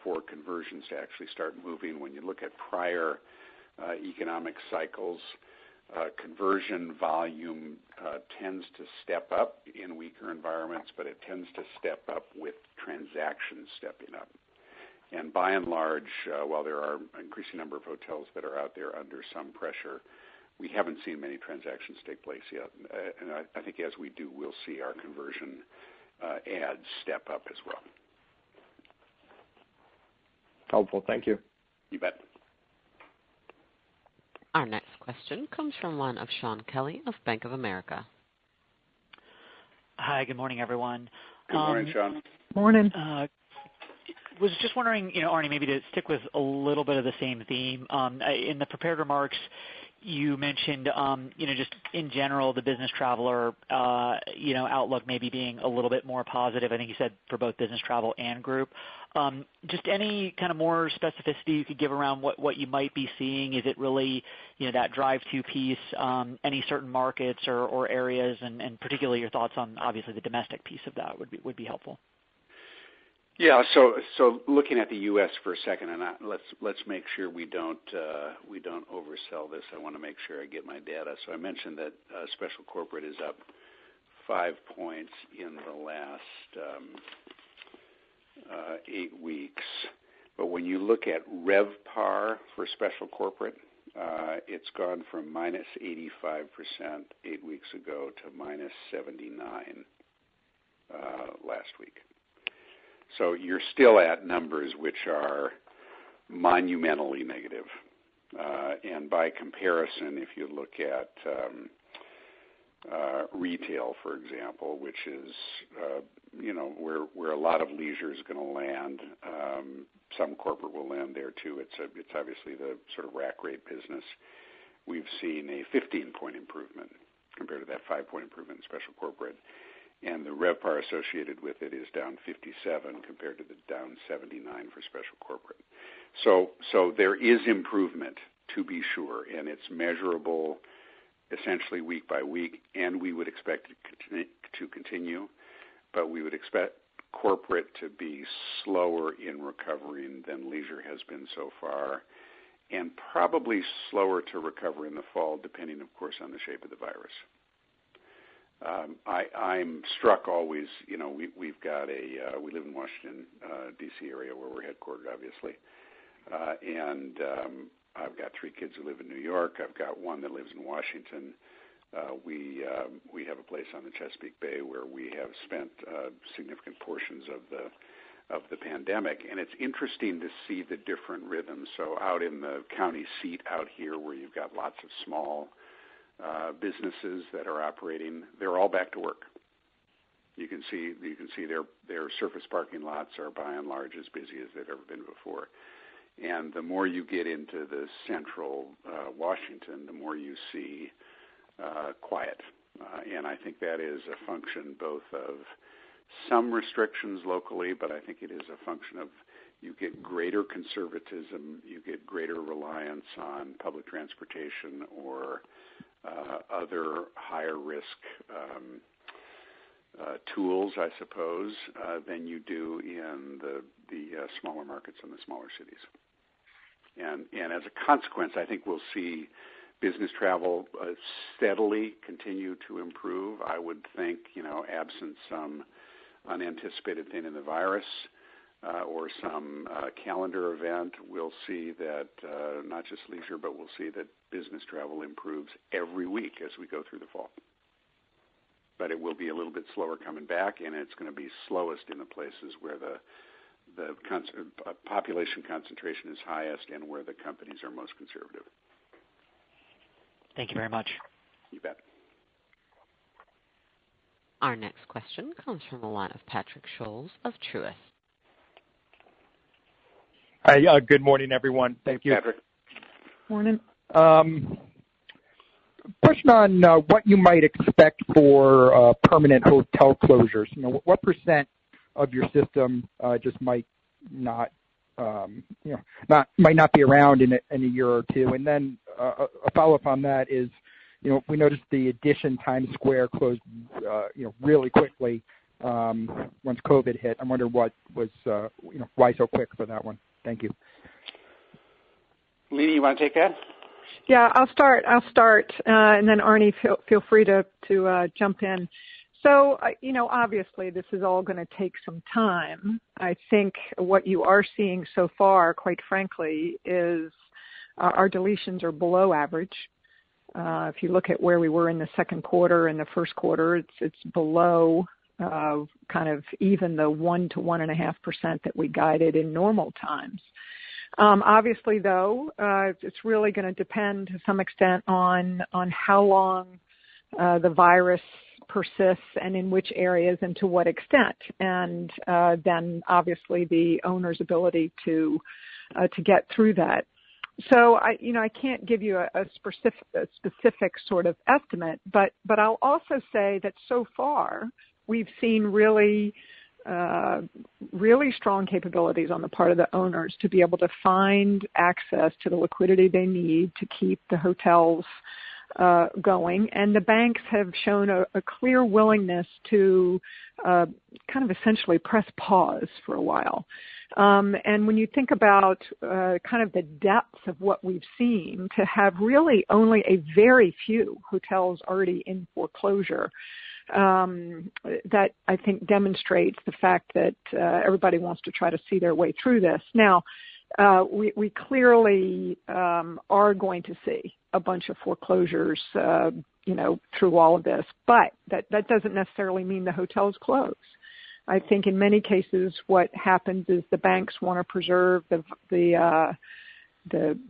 for conversions to actually start moving. When you look at prior economic cycles, conversion volume tends to step up in weaker environments, but it tends to step up with transactions stepping up. And by and large, while there are an increasing number of hotels that are out there under some pressure, we haven't seen many transactions take place yet. And I think as we do, we'll see our conversion ads step up as well. Helpful. Thank you. You bet. Our next question comes from one of Shaun Kelley of Bank of America. Hi, good morning, everyone. Good morning, Shaun. Morning. Was just wondering, Arne, maybe to stick with a little bit of the same theme. In the prepared remarks, you mentioned, just in general, the business traveler, outlook maybe being a little bit more positive. I think you said for both business travel and group. Just any kind of more specificity you could give around what you might be seeing? Is it really, that drive-to piece, any certain markets or areas, and particularly your thoughts on, obviously, the domestic piece of that would be helpful. Yeah, so looking at the U.S. for a second, and let's make sure we don't oversell this. I want to make sure I get my data. So I mentioned that special corporate is up 5 points in the last 8 weeks. But when you look at RevPAR for special corporate, it's gone from minus 85% 8 weeks ago to minus 79 last week. So you're still at numbers which are monumentally negative. And by comparison, if you look at retail, for example, which is, where a lot of leisure is going to land, some corporate will land there too. It's obviously the sort of rack rate business. We've seen a 15-point improvement compared to that 5-point improvement in special corporate. And the RevPAR associated with it is down 57 compared to the down 79 for special corporate. So there is improvement, to be sure, and it's measurable essentially week by week, and we would expect it to continue. but we would expect corporate to be slower in recovering than leisure has been so far, and probably slower to recover in the fall, depending, of course, on the shape of the virus. I'm struck always, we've got we live in Washington, D.C. area where we're headquartered, obviously, and I've got 3 kids who live in New York. I've got one that lives in Washington. We have a place on the Chesapeake Bay where we have spent significant portions of the pandemic, and it's interesting to see the different rhythms. So out in the county seat out here, where you've got lots of small businesses that are operating, they're all back to work. You can see their surface parking lots are by and large as busy as they've ever been before. And the more you get into the central Washington, the more you see quiet. And I think that is a function both of some restrictions locally, but I think it is a function of you get greater conservatism, you get greater reliance on public transportation or other higher risk tools, I suppose, than you do in the smaller markets and the smaller cities. And as a consequence, I think we'll see business travel steadily continue to improve. I would think, absent some unanticipated thing in the virus or some calendar event, we'll see that not just leisure, but we'll see that business travel improves every week as we go through the fall. But it will be a little bit slower coming back, and it's going to be slowest in the places where the population concentration is highest and where the companies are most conservative. Thank you very much. You bet. Our next question comes from the line of Patrick Scholes of Truist. Hi, good morning, everyone. Thank you. Patrick. Morning. Question on what you might expect for permanent hotel closures. What percent of your system just might not be around in a year or two? And then a follow-up on that is, we noticed the Edition Times Square closed, really quickly once COVID hit. I wonder what was, why so quick for that one? Thank you. Lena, you want to take that? Yeah, I'll start, and then Arne, feel free to jump in. So, obviously this is all going to take some time. I think what you are seeing so far, quite frankly, is our deletions are below average. If you look at where we were in the second quarter and the first quarter, it's below kind of even the 1 to 1.5% that we guided in normal times. Obviously, though, it's really going to depend to some extent on how long the virus persists and in which areas and to what extent, and then obviously the owner's ability to get through that. So I can't give you a specific sort of estimate, but I'll also say that so far we've seen really strong capabilities on the part of the owners to be able to find access to the liquidity they need to keep the hotels going, and the banks have shown a clear willingness to kind of essentially press pause for a while. And when you think about kind of the depth of what we've seen, to have really only a very few hotels already in foreclosure, that I think demonstrates the fact that everybody wants to try to see their way through this. Now, we clearly are going to see a bunch of foreclosures, through all of this, but that doesn't necessarily mean the hotels close. I think in many cases what happens is the banks want to preserve the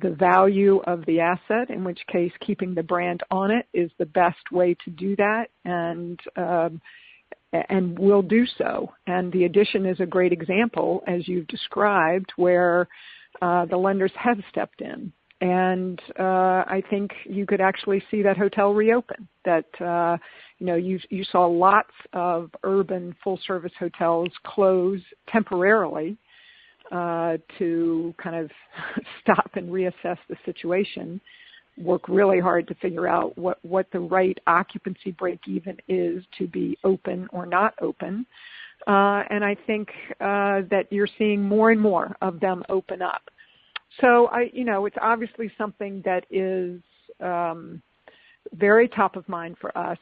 value of the asset, in which case keeping the brand on it is the best way to do that, and will do so. And the Edition is a great example, as you've described, where the lenders have stepped in. And I think you could actually see that hotel reopen. That you saw lots of urban full-service hotels close temporarily to kind of stop and reassess the situation. work really hard to figure out what the right occupancy break even is to be open or not open. And I think that you're seeing more and more of them open up. So it's obviously something that is very top of mind for us.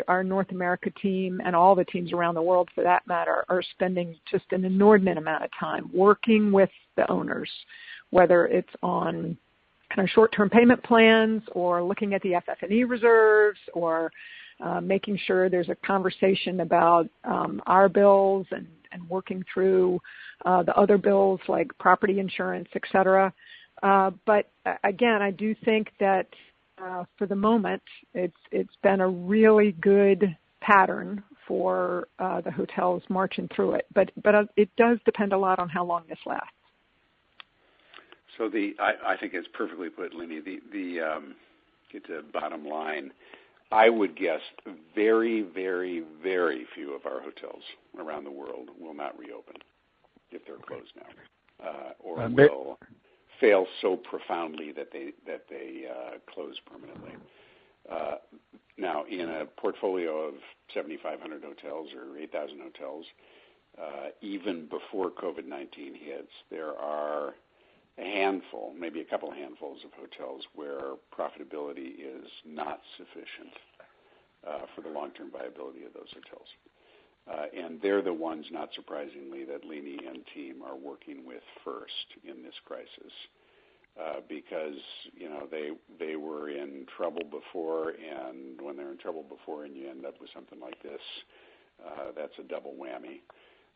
Our North America team and all the teams around the world for that matter are spending just an inordinate amount of time working with the owners, whether it's on kind of short-term payment plans or looking at the FF&E reserves or making sure there's a conversation about our bills and working through the other bills like property insurance, et cetera. But again, I do think that for the moment, it's been a really good pattern for the hotels marching through it. But it does depend a lot on how long this lasts. So I think it's perfectly put, Lenny. Get to the bottom line. I would guess very, very, very few of our hotels around the world will not reopen if they're closed now, or will fail so profoundly that they close permanently. Now, in a portfolio of 7,500 hotels or 8,000 hotels, even before COVID-19 hits, there are a handful, maybe a couple handfuls of hotels where profitability is not sufficient for the long-term viability of those hotels. And they're the ones, not surprisingly, that Leeny and team are working with first in this crisis because, they were in trouble before, and when they're in trouble before and you end up with something like this, that's a double whammy.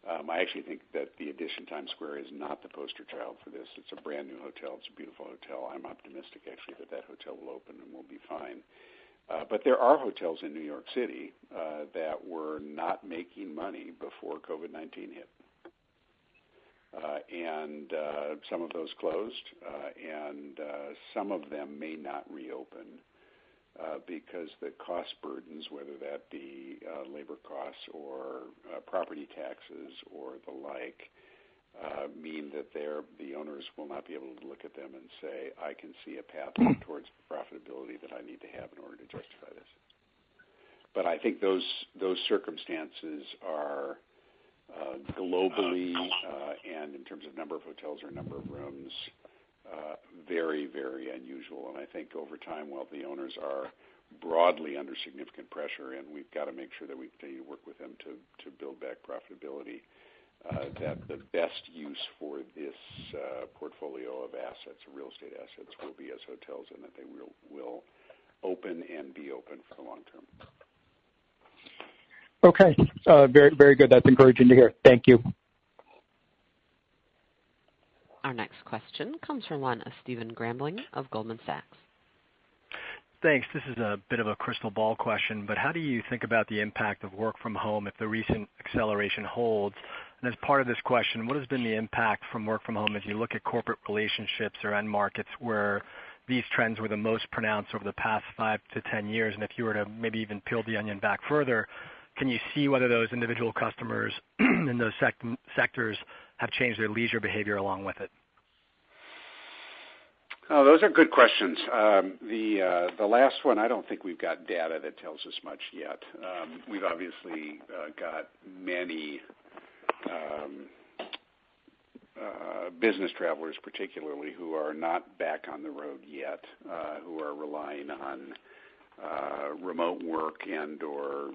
I actually think that the Edition Times Square is not the poster child for this. It's a brand new hotel. It's a beautiful hotel. I'm optimistic, actually, that hotel will open and will be fine. But there are hotels in New York City that were not making money before COVID-19 hit. And some of those closed, and some of them may not reopen. Because the cost burdens, whether that be labor costs or property taxes or the like, mean that the owners will not be able to look at them and say, I can see a path towards the profitability that I need to have in order to justify this. But I think those circumstances are globally and in terms of number of hotels or number of rooms, very, very unusual. And I think over time, while the owners are broadly under significant pressure, and we've got to make sure that we continue to work with them to build back profitability, that the best use for this portfolio of assets, real estate assets, will be as hotels, and that they will open and be open for the long term. Okay. Very, very good. That's encouraging to hear. Thank you. Our next question comes from one of Stephen Grambling of Goldman Sachs. Thanks. This is a bit of a crystal ball question, but how do you think about the impact of work from home if the recent acceleration holds? And as part of this question, what has been the impact from work from home as you look at corporate relationships or end markets where these trends were the most pronounced over the past 5 to 10 years? And if you were to maybe even peel the onion back further, can you see whether those individual customers in those sectors have changed their leisure behavior along with it? Oh, those are good questions. The last one, I don't think we've got data that tells us much yet. We've obviously got many business travelers, particularly, who are not back on the road yet, who are relying on remote work and or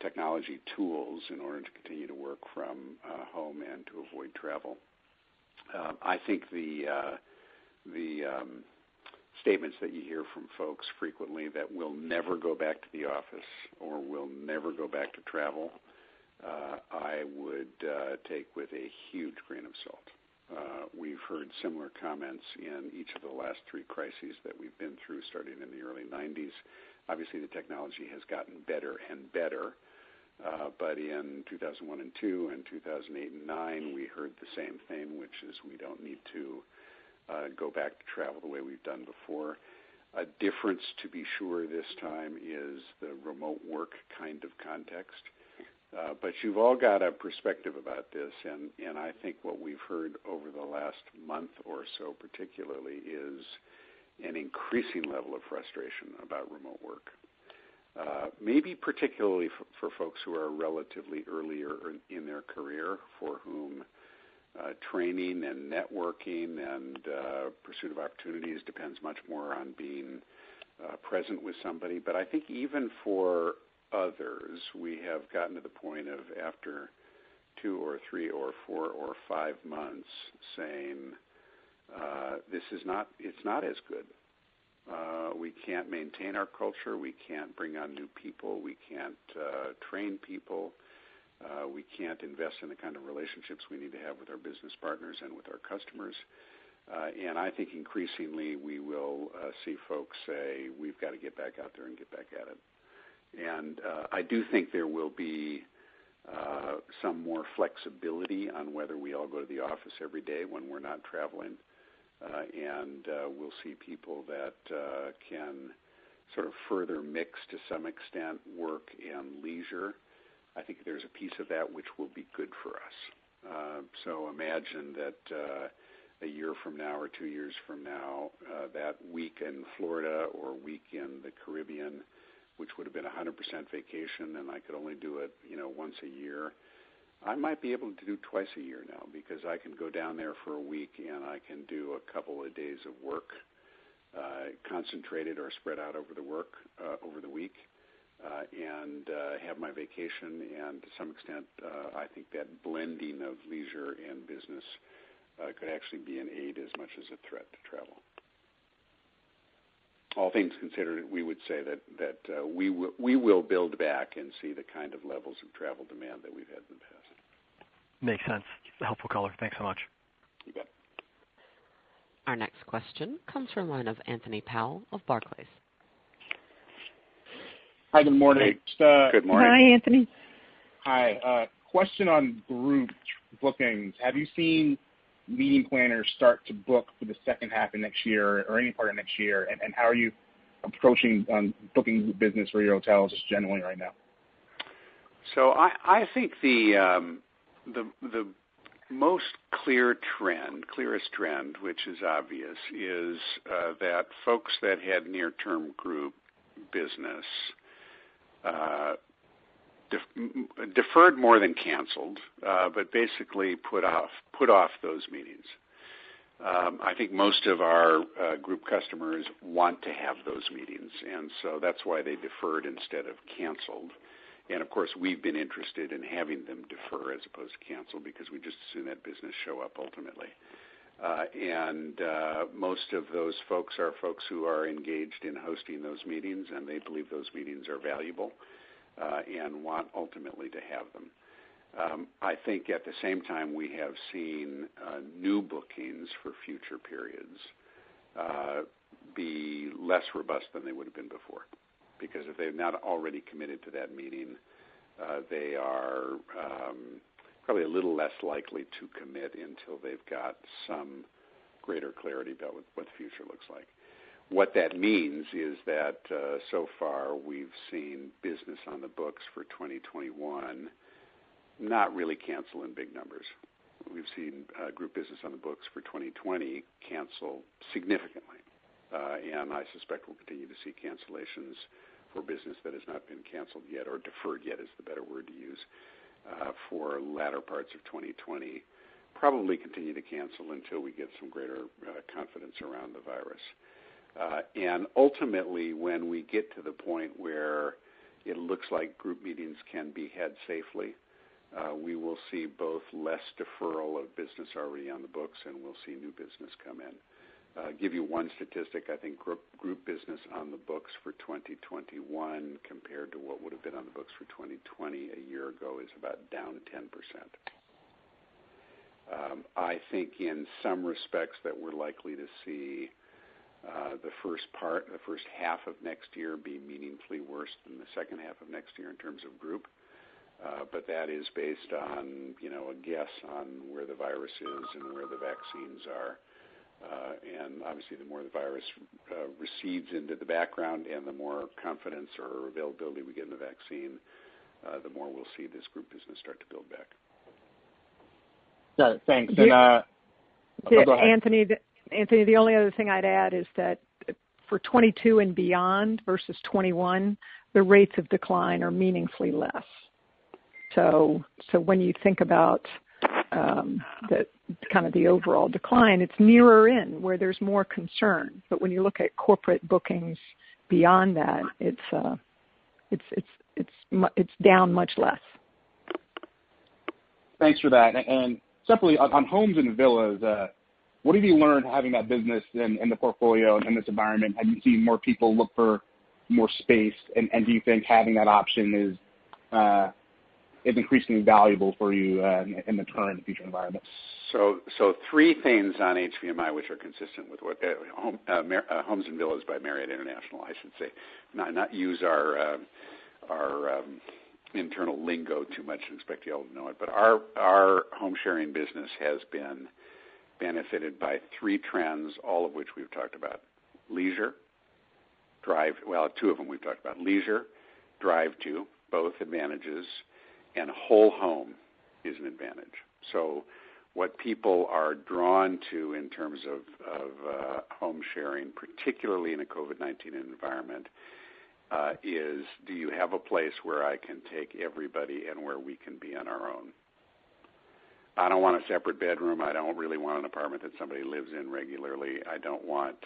technology tools in order to continue to work from home and to avoid travel. I think the statements that you hear from folks frequently that we'll never go back to the office or we'll never go back to travel, I would take with a huge grain of salt. We've heard similar comments in each of the last 3 crises that we've been through, starting in the early 90s. Obviously, the technology has gotten better and better. But in 2001 and 2 and 2008 and 9, we heard the same thing, which is we don't need to go back to travel the way we've done before. A difference, to be sure, this time is the remote work kind of context. But you've all got a perspective about this, and I think what we've heard over the last month or so particularly is an increasing level of frustration about remote work. Maybe particularly for folks who are relatively earlier in their career, for whom training and networking and pursuit of opportunities depends much more on being present with somebody. But I think even for others, we have gotten to the point of, after 2 or 3 or 4 or 5 months, saying it's not as good. We can't maintain our culture. We can't bring on new people. We can't train people. We can't invest in the kind of relationships we need to have with our business partners and with our customers. And I think increasingly we will see folks say, we've got to get back out there and get back at it. And I do think there will be some more flexibility on whether we all go to the office every day when we're not traveling. And we'll see people that can sort of further mix, to some extent, work and leisure. I think there's a piece of that which will be good for us. So imagine that a year from now or 2 years from now, that week in Florida or week in the Caribbean, which would have been 100% vacation, and I could only do it, once a year, I might be able to do twice a year now, because I can go down there for a week and I can do a couple of days of work, concentrated or spread out over the week, and have my vacation. And to some extent, I think that blending of leisure and business could actually be an aid as much as a threat to travel. All things considered, we would say that we will build back and see the kind of levels of travel demand that we've had in the past. Makes sense. Helpful color. Thanks so much. You bet. Our next question comes from the line of Anthony Powell of Barclays. Hi, good morning. Hey, good morning. Hi, Anthony. Hi. Question on group bookings. Have you seen meeting planners start to book for the second half of next year or any part of next year? And how are you approaching booking business for your hotels just generally right now? So I think the most clearest trend, which is obvious, is that folks that had near-term group business deferred more than canceled, but basically put off those meetings. I think most of our group customers want to have those meetings, and so that's why they deferred instead of canceled. And, of course, we've been interested in having them defer as opposed to cancel, because we just assume that business show up ultimately. And most of those folks are folks who are engaged in hosting those meetings, and they believe those meetings are valuable and want ultimately to have them. I think at the same time we have seen new bookings for future periods be less robust than they would have been before. Because if they've not already committed to that meeting, they are probably a little less likely to commit until they've got some greater clarity about what the future looks like. What that means is that so far we've seen business on the books for 2021 not really cancel in big numbers. We've seen group business on the books for 2020 cancel significantly. And I suspect we'll continue to see cancellations for business that has not been canceled yet, or deferred yet is the better word to use, for latter parts of 2020. Probably continue to cancel until we get some greater confidence around the virus. And ultimately, when we get to the point where it looks like group meetings can be had safely, we will see both less deferral of business already on the books, and we'll see new business come in. Give you one statistic. I think group business on the books for 2021 compared to what would have been on the books for 2020 a year ago is about down 10%. I think in some respects that we're likely to see the first half of next year be meaningfully worse than the second half of next year in terms of group. But that is based on, a guess on where the virus is and where the vaccines are. And obviously the more the virus recedes into the background and the more confidence or availability we get in the vaccine, the more we'll see this group business start to build back. Got it. Thanks. Yeah. And go ahead. Anthony, the only other thing I'd add is that for 22 and beyond versus 21, the rates of decline are meaningfully less. So when you think about the overall decline, it's nearer in where there's more concern. But when you look at corporate bookings beyond that, it's down much less. Thanks for that. And separately, on homes and villas, what have you learned having that business in the portfolio in this environment? Have you seen more people look for more space? And do you think having that option is increasingly valuable for you in the current and future environment? So three things on HVMI which are consistent with what Homes and Villas by Marriott International, I should say, not use our internal lingo too much and expect you all to know it. But our home sharing business has been benefited by three trends, all of which we've talked about: leisure, two of them we've talked about: leisure, drive to, both advantages, and whole home is an advantage. So what people are drawn to in terms of home sharing, particularly in a COVID-19 environment, is, do you have a place where I can take everybody and where we can be on our own? I don't want a separate bedroom. I don't really want an apartment that somebody lives in regularly. I don't want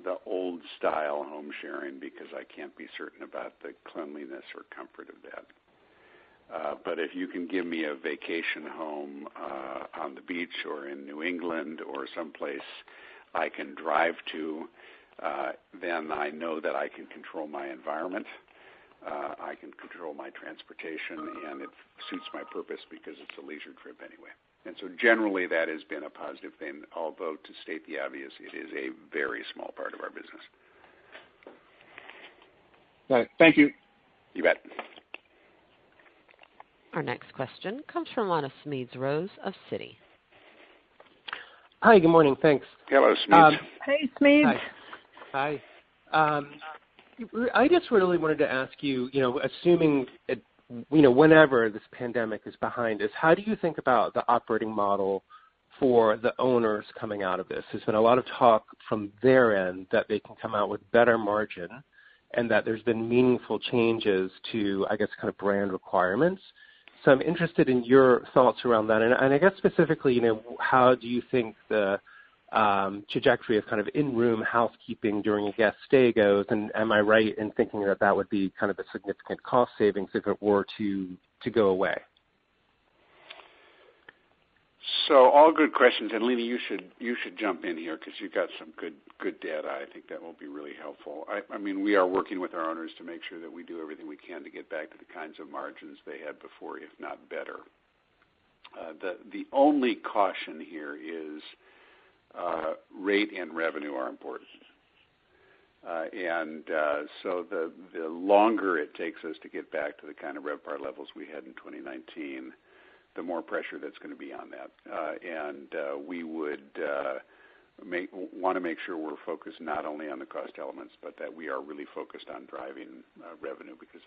the old style home sharing because I can't be certain about the cleanliness or comfort of that. But if you can give me a vacation home on the beach or in New England or someplace I can drive to, then I know that I can control my environment. I can control my transportation, and it suits my purpose because it's a leisure trip anyway. And so generally that has been a positive thing, although to state the obvious, it is a very small part of our business. Thank you. You bet. Our next question comes from one of Smedes Rose of Citi. Hi, good morning. Thanks. Hello, Smedes. Hey, Smedes. Hi. I just really wanted to ask you, assuming whenever this pandemic is behind us, how do you think about the operating model for the owners coming out of this? There's been a lot of talk from their end that they can come out with better margin and that there's been meaningful changes to, I guess, kind of brand requirements. So I'm interested in your thoughts around that. And I guess specifically, how do you think the trajectory of kind of in-room housekeeping during a guest stay goes? And am I right in thinking that that would be kind of a significant cost savings if it were to go away? So all good questions, and Lena, you should jump in here because you've got some good data. I think that will be really helpful. I mean, we are working with our owners to make sure that we do everything we can to get back to the kinds of margins they had before, if not better. The only caution here is rate and revenue are important. So the longer it takes us to get back to the kind of RevPAR levels we had in 2019, the more pressure that's going to be on that. We would want to make sure we're focused not only on the cost elements, but that we are really focused on driving revenue, because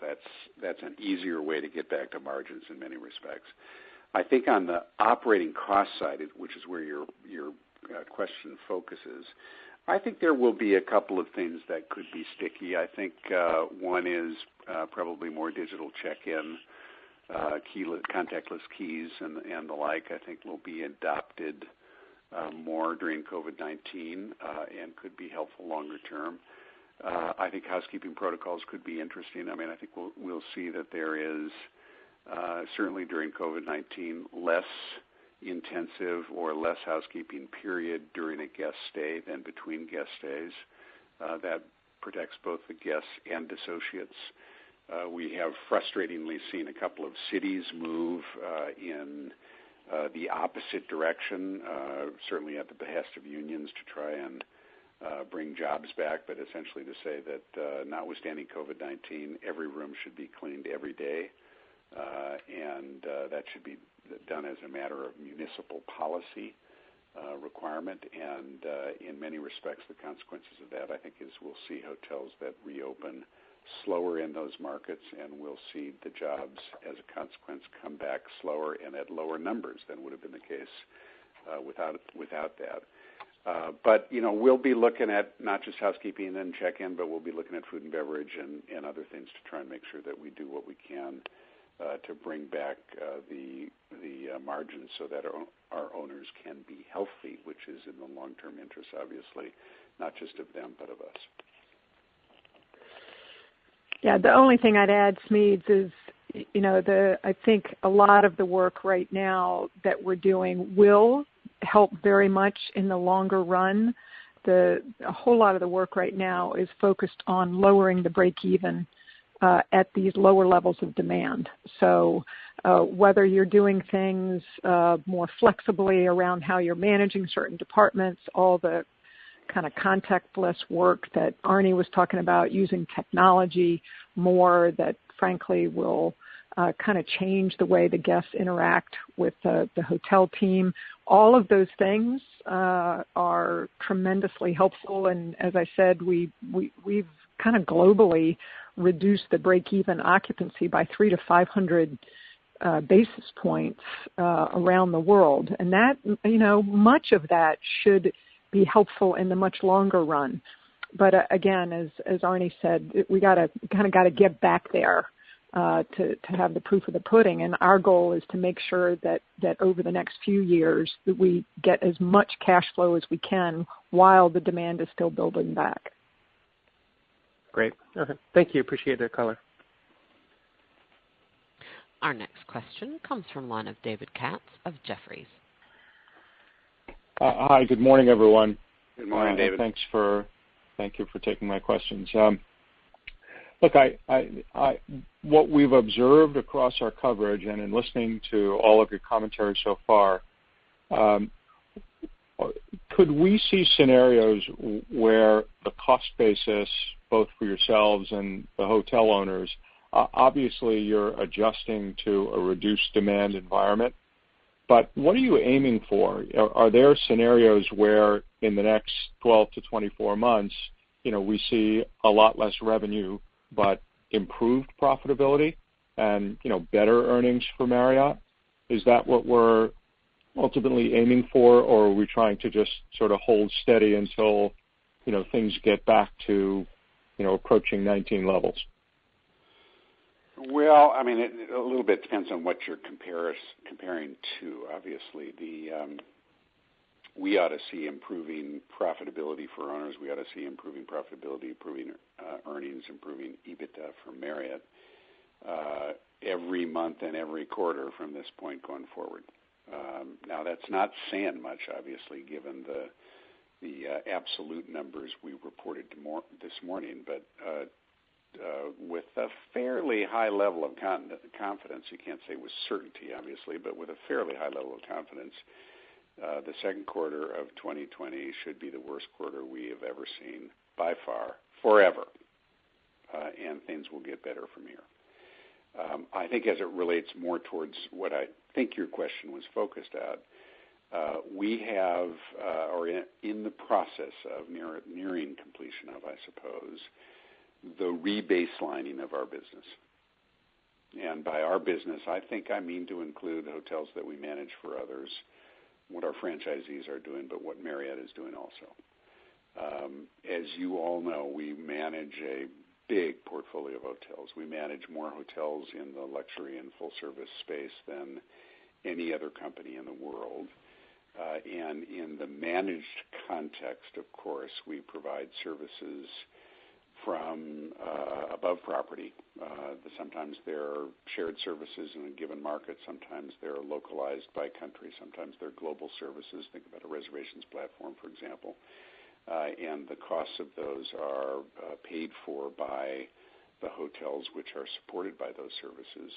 that's an easier way to get back to margins in many respects. I think on the operating cost side, which is where your question focuses, I think there will be a couple of things that could be sticky. I think one is probably more digital check-in, contactless keys and the like. I think will be adopted more during COVID-19 and could be helpful longer term. I think housekeeping protocols could be interesting. I mean, I think we'll see that there is certainly during COVID-19 less intensive or less housekeeping period during a guest stay than between guest stays. That protects both the guests and associates. We have frustratingly seen a couple of cities move in the opposite direction, certainly at the behest of unions to try and bring jobs back, but essentially to say that notwithstanding COVID-19, every room should be cleaned every day, and that should be done as a matter of municipal policy requirement. And in many respects, the consequences of that, I think, is we'll see hotels that reopen slower in those markets, and we'll see the jobs, as a consequence, come back slower and at lower numbers than would have been the case without that. But, we'll be looking at not just housekeeping and check-in, but we'll be looking at food and beverage and other things to try and make sure that we do what we can to bring back the margins so that our owners can be healthy, which is in the long-term interest, obviously, not just of them, but of us. Yeah, the only thing I'd add, Smedes, is, I think a lot of the work right now that we're doing will help very much in the longer run. A whole lot of the work right now is focused on lowering the break-even at these lower levels of demand. So whether you're doing things more flexibly around how you're managing certain departments, all the kind of contactless work that Arne was talking about, using technology more that frankly will kind of change the way the guests interact with the hotel team. All of those things are tremendously helpful, and as I said, we've kind of globally reduced the break-even occupancy by 300 to 500 basis points around the world, and that much of that should be helpful in the much longer run. But again, as Arne said, we got to get back there to have the proof of the pudding. And our goal is to make sure that over the next few years that we get as much cash flow as we can while the demand is still building back. Great. Okay. Thank you. Appreciate that color. Our next question comes from the line of David Katz of Jefferies. Hi, good morning, everyone. Good morning, David. Thank you for taking my questions. Look, what we've observed across our coverage and in listening to all of your commentary so far, could we see scenarios where the cost basis, both for yourselves and the hotel owners, obviously you're adjusting to a reduced demand environment, but what are you aiming for? Are there scenarios where in the next 12 to 24 months, we see a lot less revenue but improved profitability and, better earnings for Marriott? Is that what we're ultimately aiming for, or are we trying to just sort of hold steady until, things get back to, approaching 19 levels? Well, I mean, a little bit depends on what you're comparing to. Obviously, we ought to see improving profitability for owners. We ought to see improving profitability, improving earnings, improving EBITDA for Marriott every month and every quarter from this point going forward. Now, that's not saying much, obviously, given the absolute numbers we reported this morning, but with a fairly high level of confidence, you can't say with certainty, obviously, but with a fairly high level of confidence, the second quarter of 2020 should be the worst quarter we have ever seen by far, forever, and things will get better from here. I think as it relates more towards what I think your question was focused at, we have, or in the process of nearing completion of, I suppose, the rebaselining of our business. And by our business, I think I mean to include hotels that we manage for others, what our franchisees are doing, but what Marriott is doing also. As you all know, we manage a big portfolio of hotels. We manage more hotels in the luxury and full-service space than any other company in the world. And in the managed context, of course, we provide services from above property. Sometimes they're shared services in a given market. Sometimes they're localized by country. Sometimes they're global services. Think about a reservations platform, for example. And the costs of those are paid for by the hotels which are supported by those services.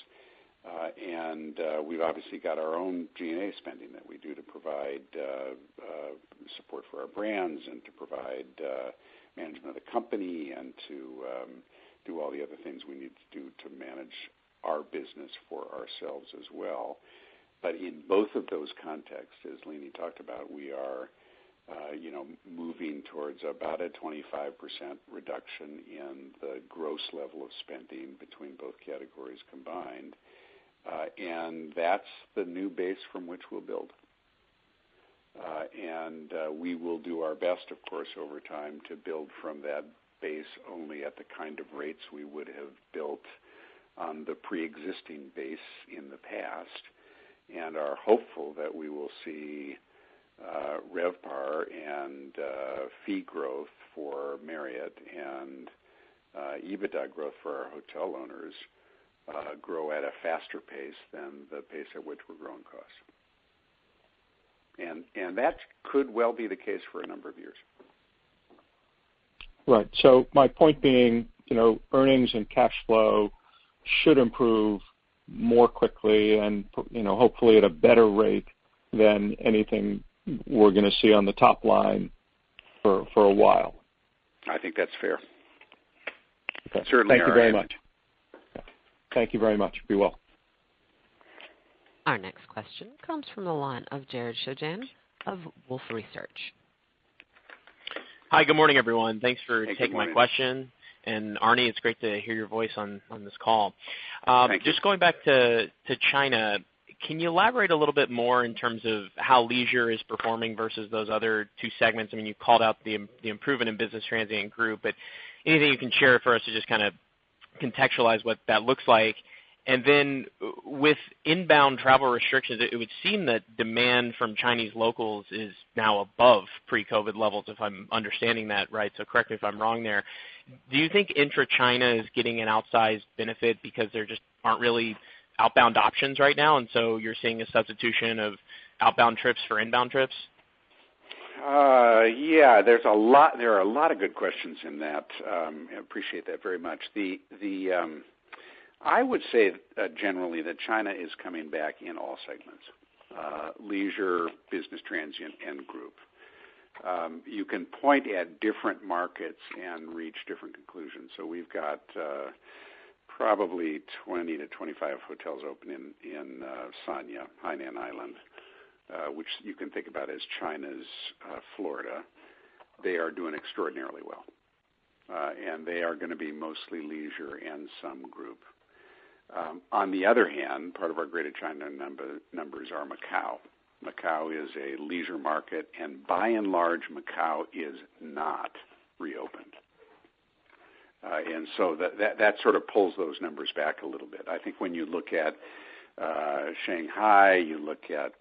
And we've obviously got our own G&A spending that we do to provide support for our brands and to provide management of the company and to do all the other things we need to do to manage our business for ourselves as well. But in both of those contexts, as Leanie talked about, we are moving towards about a 25% reduction in the gross level of spending between both categories combined. And that's the new base from which we'll build. And we will do our best, of course, over time to build from that base only at the kind of rates we would have built on the pre-existing base in the past, and are hopeful that we will see RevPAR and fee growth for Marriott and EBITDA growth for our hotel owners grow at a faster pace than the pace at which we're growing costs. And that could well be the case for a number of years. Right. So my point being, earnings and cash flow should improve more quickly and, hopefully at a better rate than anything we're going to see on the top line for a while. I think that's fair. Okay. Certainly. Thank you very much. Yeah. Thank you very much. Be well. Our next question comes from the line of Jared Shojaian of Wolfe Research. Hi, good morning, everyone. Thanks for taking my morning. question. And Arne, it's great to hear your voice on this call. Thank you. Just going back to China, can you elaborate a little bit more in terms of how leisure is performing versus those other two segments? I mean, you called out the improvement in business transient and group, but anything you can share for us to just kind of contextualize what that looks like? And then with inbound travel restrictions, it would seem that demand from Chinese locals is now above pre-COVID levels, if I'm understanding that right. So correct me if I'm wrong there. Do you think intra-China is getting an outsized benefit because there just aren't really outbound options right now, and so you're seeing a substitution of outbound trips for inbound trips? Yeah, there are a lot of good questions in that. I appreciate that very much. I would say generally that China is coming back in all segments, leisure, business transient, and group. You can point at different markets and reach different conclusions. So we've got probably 20 to 25 hotels open in Sanya, Hainan Island, which you can think about as China's Florida. They are doing extraordinarily well, and they are going to be mostly leisure and some group. On the other hand, part of our Greater China numbers are Macau. Macau is a leisure market, and by and large, Macau is not reopened. And so that sort of pulls those numbers back a little bit. I think when you look at Shanghai, you look at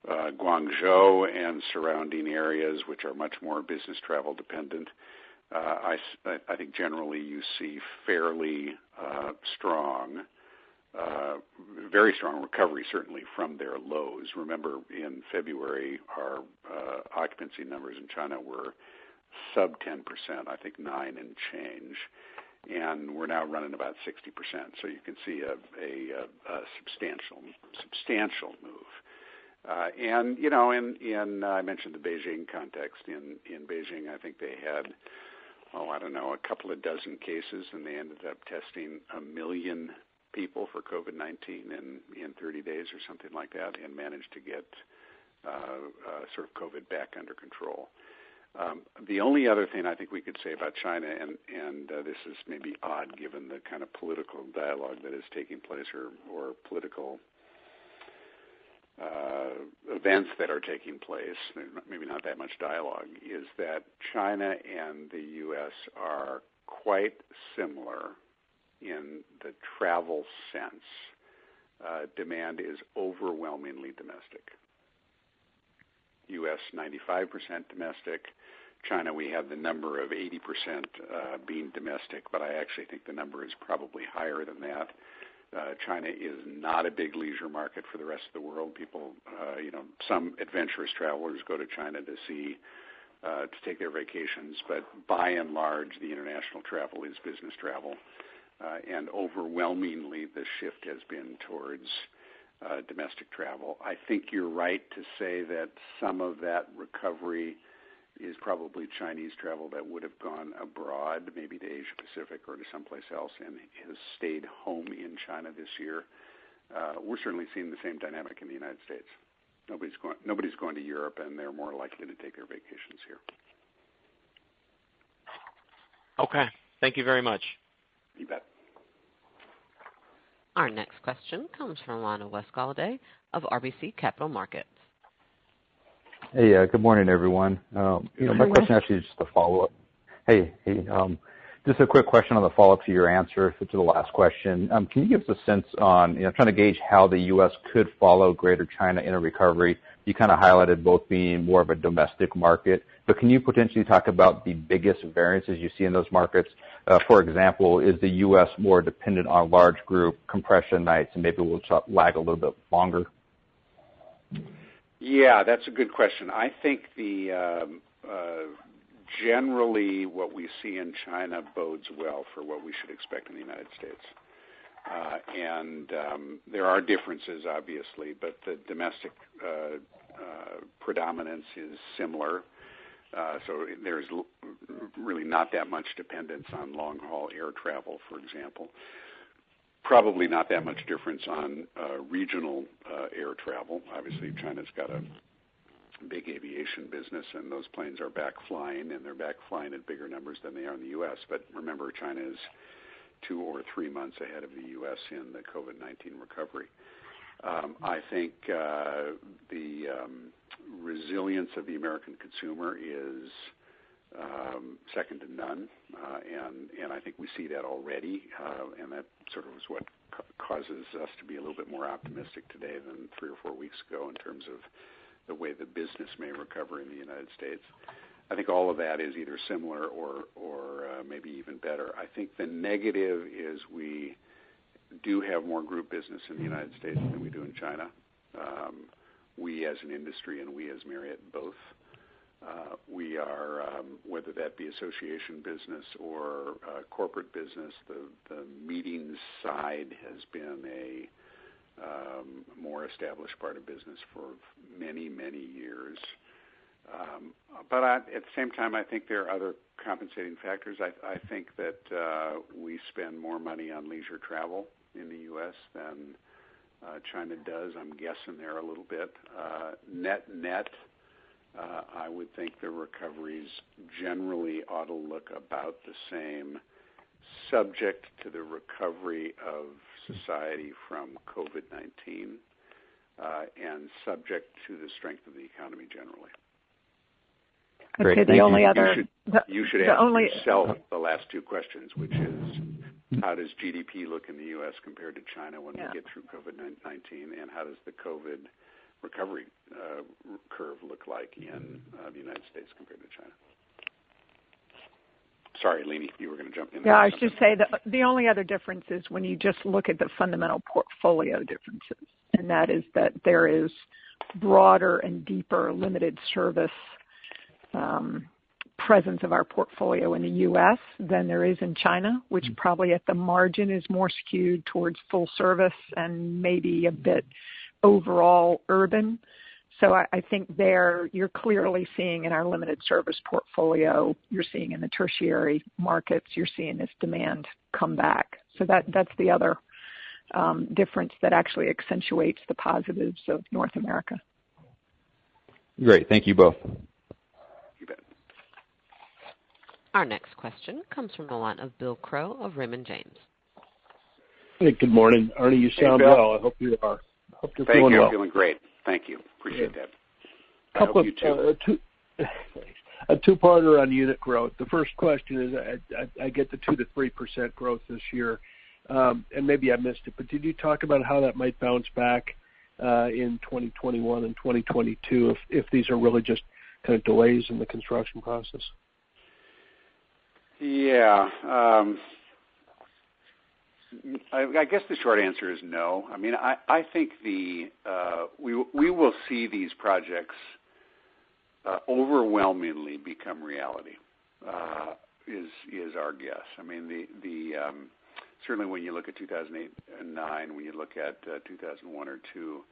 Guangzhou and surrounding areas, which are much more business travel dependent, I think generally you see fairly strong, very strong recovery, certainly from their lows. Remember, in February, our occupancy numbers in China were sub 10%, I think 9 and change, and we're now running about 60%. So you can see a substantial move. And I mentioned the Beijing context. In Beijing, I think they had a couple of dozen cases, and they ended up testing 1 million people for COVID-19 in 30 days or something like that, and managed to get sort of COVID back under control. The only other thing I think we could say about China, and this is maybe odd given the kind of political dialogue that is taking place or political events that are taking place, maybe not that much dialogue, is that China and the U.S. are quite similar in the travel sense. Demand is overwhelmingly domestic. U.S. 95% domestic. China, we have the number of 80% being domestic, but I actually think the number is probably higher than that. China is not a big leisure market for the rest of the world. People, some adventurous travelers go to China to take their vacations, but by and large, the international travel is business travel, and overwhelmingly the shift has been towards domestic travel. I think you're right to say that some of that recovery is probably Chinese travel that would have gone abroad, maybe to Asia Pacific or to someplace else, and has stayed home in China this year. We're certainly seeing the same dynamic in the United States. Nobody's going to Europe, and they're more likely to take their vacations here. Okay. Thank you very much. You bet. Our next question comes from Lana West Galladay of RBC Capital Markets. Hey, good morning, everyone. My question actually is just a follow-up. Just a quick question on the follow-up to your answer to the last question. Can you give us a sense on, trying to gauge how the U.S. could follow Greater China in a recovery? You kind of highlighted both being more of a domestic market, but can you potentially talk about the biggest variances you see in those markets? For example, is the U.S. more dependent on large group compression nights and maybe will lag a little bit longer? Yeah, that's a good question. I think generally what we see in China bodes well for what we should expect in the United States. And there are differences, obviously, but the domestic predominance is similar. So there's really not that much dependence on long-haul air travel, for example. Probably not that much difference on regional air travel. Obviously, China's got a big aviation business, and those planes are back flying, and they're back flying at bigger numbers than they are in the U.S. But remember, China is 2 or 3 months ahead of the U.S. in the COVID-19 recovery. I think the resilience of the American consumer is second to none, and I think we see that already, and that sort of is what causes us to be a little bit more optimistic today than 3 or 4 weeks ago in terms of the way the business may recover in the United States. I think all of that is either similar or maybe even better. I think the negative is we do have more group business in the United States than we do in China. We as an industry and we as Marriott both. We are, whether that be association business or corporate business, the meetings side has been a more established part of business for many, many years. But at the same time, I think there are other compensating factors. I think that we spend more money on leisure travel in the U.S. than China does. I'm guessing there a little bit. Net, I would think the recoveries generally ought to look about the same, subject to the recovery of society from COVID-19 and subject to the strength of the economy generally. Great. Okay, the only other... You should ask yourself the last 2 questions, which is how does GDP look in the U.S. compared to China when we get through COVID-19, and how does the COVID recovery curve look like in the United States compared to China? Sorry, Leeny, you were going to jump in. Yeah, I should say that the only other difference is when you just look at the fundamental portfolio differences, and that is that there is broader and deeper limited service presence of our portfolio in the U.S. than there is in China, which probably at the margin is more skewed towards full service and maybe a bit overall urban. So I think there you're clearly seeing in our limited service portfolio, you're seeing in the tertiary markets, you're seeing this demand come back. So that's the other difference that actually accentuates the positives of North America. Great. Thank you both. You bet. Our next question comes from the line of Bill Crow of Raymond James. Hey, good morning. Arne, you sound well. I hope you are. Hope you're feeling well. Thank you. I'm feeling great. Thank you. Appreciate that. I hope you too. A two-parter on unit growth. The first question is, I get the 2 to 3% growth this year, and maybe I missed it, but did you talk about how that might bounce back in 2021 and 2022 if these are really just kind of delays in the construction process? Yeah. I guess the short answer is no. I mean, I think we will see these projects overwhelmingly become reality. Is our guess. I mean, certainly when you look at 2008 and 2009, when you look at 2001 or 2,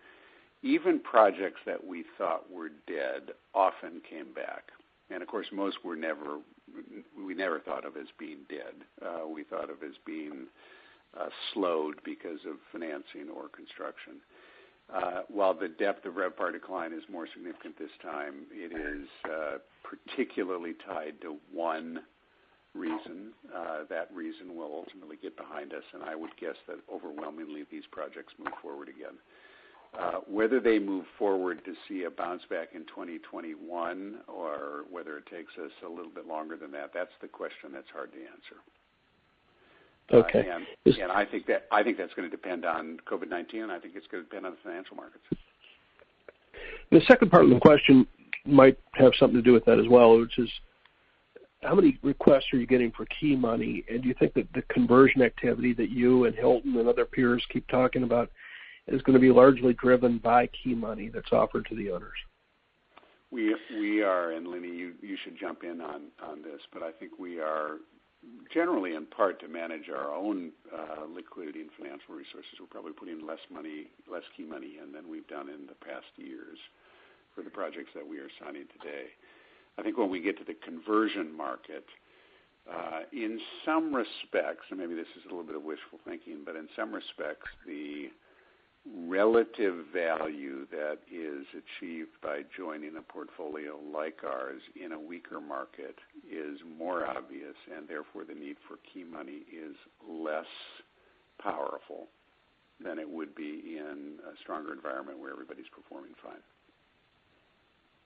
even projects that we thought were dead often came back. And of course, most we never thought of as being dead. We thought of as being slowed because of financing or construction. While the depth of RevPAR decline is more significant this time, it is particularly tied to one reason. That reason will ultimately get behind us, and I would guess that overwhelmingly these projects move forward again. Whether they move forward to see a bounce back in 2021 or whether it takes us a little bit longer than that, that's the question that's hard to answer. Okay. And I think that's going to depend on COVID-19, and I think it's going to depend on the financial markets. The second part of the question might have something to do with that as well, which is how many requests are you getting for key money, and do you think that the conversion activity that you and Hilton and other peers keep talking about is going to be largely driven by key money that's offered to the owners? We are, and Lenny, you should jump in on this, but I think we are generally in part to manage our own liquidity and financial resources. We're probably putting less key money in than we've done in the past years for the projects that we are signing today. I think when we get to the conversion market, in some respects, and maybe this is a little bit of wishful thinking, but in some respects, the relative value that is achieved by joining a portfolio like ours in a weaker market is more obvious, and therefore the need for key money is less powerful than it would be in a stronger environment where everybody's performing fine.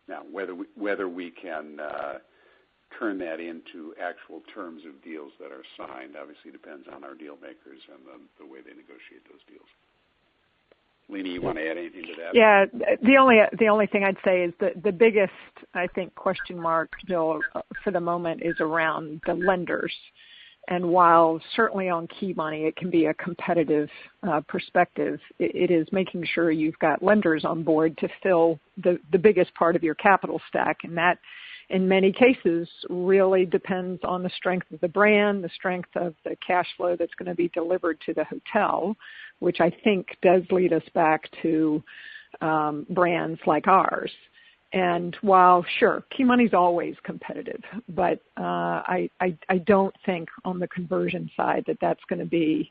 Now, whether we can turn that into actual terms of deals that are signed obviously depends on our deal makers and the way they negotiate those deals. Lenny, you want to add anything to that? Yeah, the only thing I'd say is that the biggest, I think, question mark still for the moment is around the lenders. And while certainly on key money it can be a competitive perspective, it is making sure you've got lenders on board to fill the biggest part of your capital stack. And that, in many cases, really depends on the strength of the brand, the strength of the cash flow that's going to be delivered to the hotel, which I think does lead us back to brands like ours. And while, sure, key money's always competitive, but I don't think on the conversion side that's going to be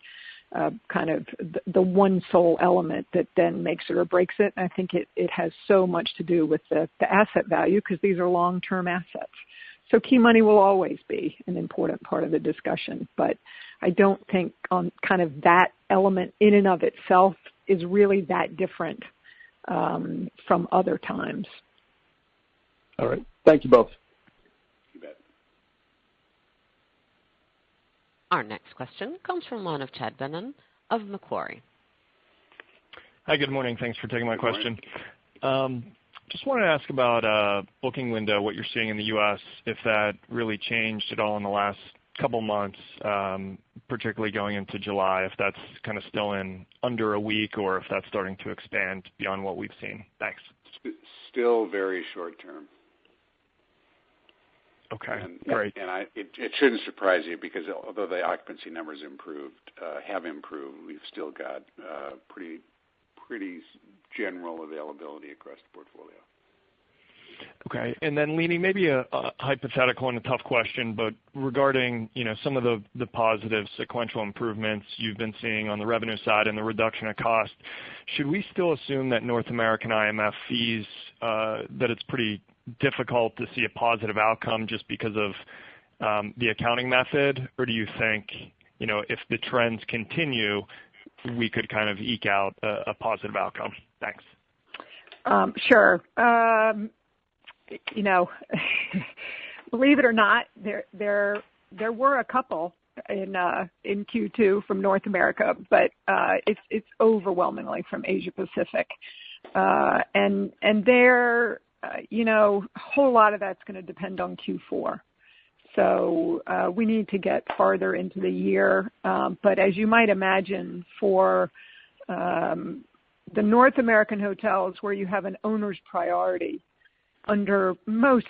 kind of the one sole element that then makes it or breaks it. I think it has so much to do with the asset value because these are long-term assets. So key money will always be an important part of the discussion, but I don't think on kind of that element in and of itself is really that different from other times. All right. Thank you both. You bet. Our next question comes from one of Chad Beynon of Macquarie. Hi, good morning. Thanks for taking my question. Just wanted to ask about booking window, what you're seeing in the U.S., if that really changed at all in the last couple months, particularly going into July, if that's kind of still in under a week or if that's starting to expand beyond what we've seen. Thanks. Still very short term. Okay, great. And it shouldn't surprise you because although the occupancy numbers have improved, we've still got pretty general availability across the portfolio. Okay, and then Leeny, maybe a hypothetical and a tough question, but regarding some of the positive sequential improvements you've been seeing on the revenue side and the reduction of cost, should we still assume that North American IMF fees that it's pretty difficult to see a positive outcome just because of the accounting method, or do you think if the trends continue, we could kind of eke out a positive outcome? Thanks. Sure. Believe it or not, there were a couple in Q2 from North America, but it's overwhelmingly from Asia Pacific, and there, a whole lot of that's going to depend on Q4. So we need to get farther into the year, but as you might imagine, for the North American hotels where you have an owner's priority, under most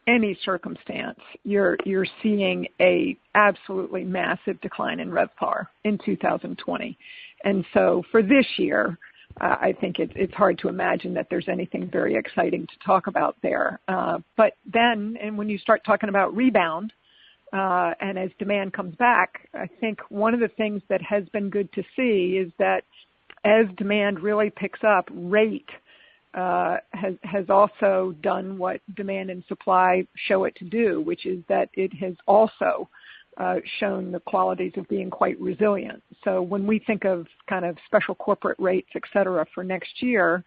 any circumstance, you're seeing a absolutely massive decline in RevPAR in 2020. And so for this year, I think it's hard to imagine that there's anything very exciting to talk about there. But then, and when you start talking about rebound, and as demand comes back, I think one of the things that has been good to see is that as demand really picks up, rate has also done what demand and supply show it to do, which is that it has also shown the qualities of being quite resilient. So when we think of kind of special corporate rates, et cetera, for next year,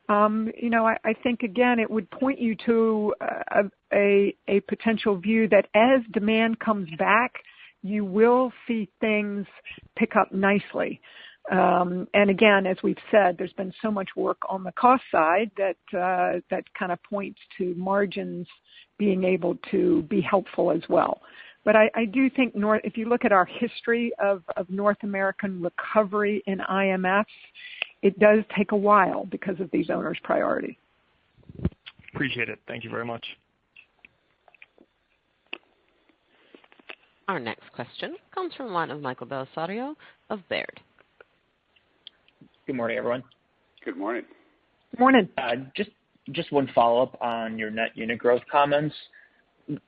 I think, again, it would point you to a potential view that as demand comes back, you will see things pick up nicely. And again, as we've said, there's been so much work on the cost side that kind of points to margins being able to be helpful as well. But I do think if you look at our history of North American recovery in IMFs, it does take a while because of these owners' priority. Appreciate it. Thank you very much. Our next question comes from the line of Michael Bellisario of Baird. Good morning, everyone. Good morning. Good morning. Just one follow-up on your net unit growth comments.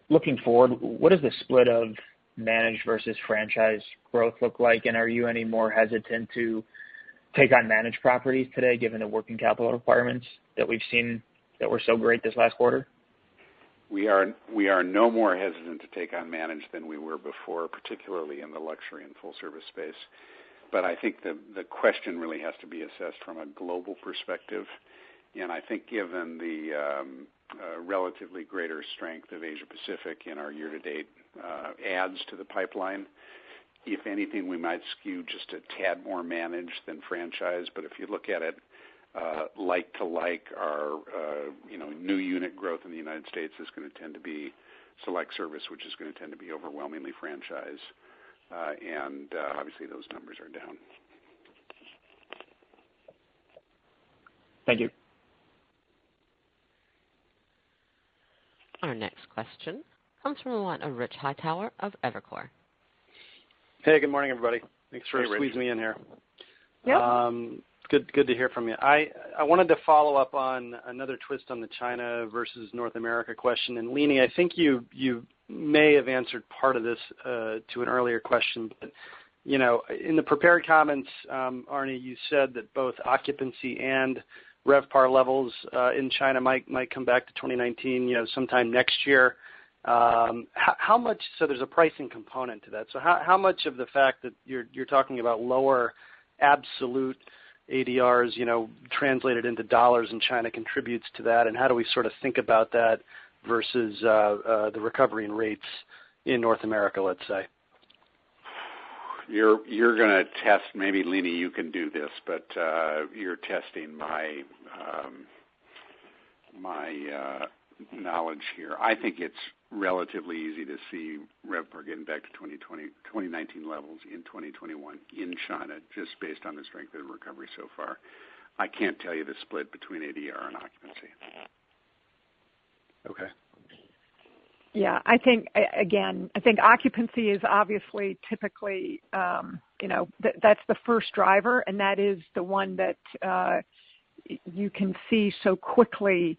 Looking forward, what does the split of managed versus franchise growth look like, and are you any more hesitant to take on managed properties today, given the working capital requirements that we've seen that were so great this last quarter? We are no more hesitant to take on managed than we were before, particularly in the luxury and full-service space. But I think the question really has to be assessed from a global perspective, and I think given the relatively greater strength of Asia Pacific in our year-to-date adds to the pipeline, if anything, we might skew just a tad more managed than franchise. But if you look at it like to like, our new unit growth in the United States is going to tend to be select service, which is going to tend to be overwhelmingly franchise, and obviously those numbers are down. Thank you. Our next question comes from the line of Rich Hightower of Evercore. Hey, good morning, everybody. Thanks for squeezing me in here. Yep. Good to hear from you. I wanted to follow up on another twist on the China versus North America question. And Leeny, I think you may have answered part of this to an earlier question. But, in the prepared comments, Arne, you said that both occupancy and RevPAR levels in China might come back to 2019, sometime next year. How much? So there's a pricing component to that. So how much of the fact that you're talking about lower absolute ADRs, translated into dollars in China contributes to that, and how do we sort of think about that versus the recovery in rates in North America, let's say? You're going to test, maybe Leeny, you can do this, but you're testing my knowledge here. I think it's relatively easy to see RevPAR getting back to 2019 levels in 2021 in China, just based on the strength of the recovery so far. I can't tell you the split between ADR and occupancy. Okay. Yeah, I think occupancy is obviously typically, that's the first driver, and that is the one that you can see so quickly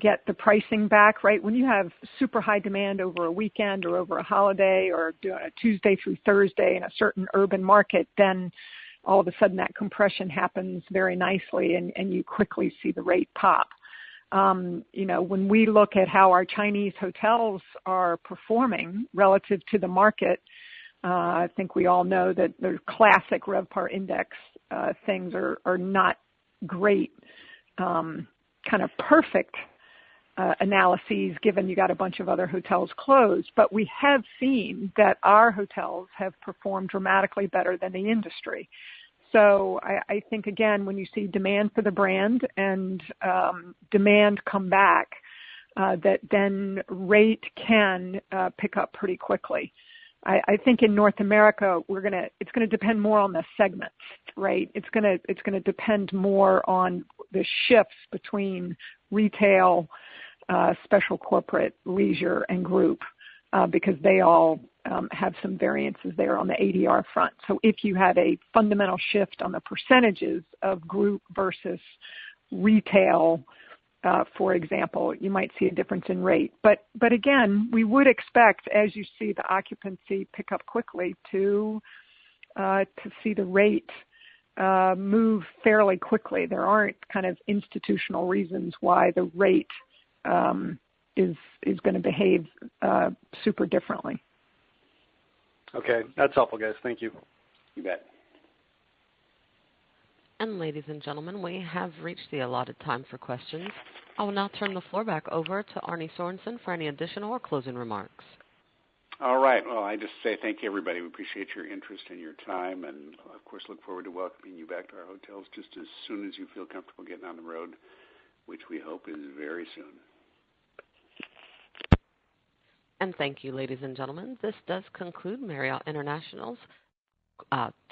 get the pricing back, right? When you have super high demand over a weekend or over a holiday or doing a Tuesday through Thursday in a certain urban market, then all of a sudden that compression happens very nicely and you quickly see the rate pop. When we look at how our Chinese hotels are performing relative to the market, I think we all know that the classic RevPAR index things are not great, kind of perfect analyses, given you got a bunch of other hotels closed. But we have seen that our hotels have performed dramatically better than the industry. So I think, again, when you see demand for the brand and demand come back, that then rate can pick up pretty quickly. I think in North America, it's going to depend more on the segments, right? It's going to depend more on the shifts between retail, special corporate, leisure, and group, because they all have some variances there on the ADR front. So if you had a fundamental shift on the percentages of group versus retail, for example, you might see a difference in rate. But again, we would expect, as you see the occupancy pick up quickly, to see the rate move fairly quickly. There aren't kind of institutional reasons why the rate is going to behave super differently. Okay, that's helpful, guys. Thank you. You bet. And ladies and gentlemen, we have reached the allotted time for questions. I will now turn the floor back over to Arne Sorenson for any additional or closing remarks. All right. Well, I just say thank you, everybody. We appreciate your interest and your time, and of course look forward to welcoming you back to our hotels just as soon as you feel comfortable getting on the road, which we hope is very soon. And thank you, ladies and gentlemen. This does conclude Marriott International's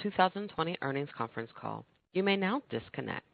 2020 earnings conference call. You may now disconnect.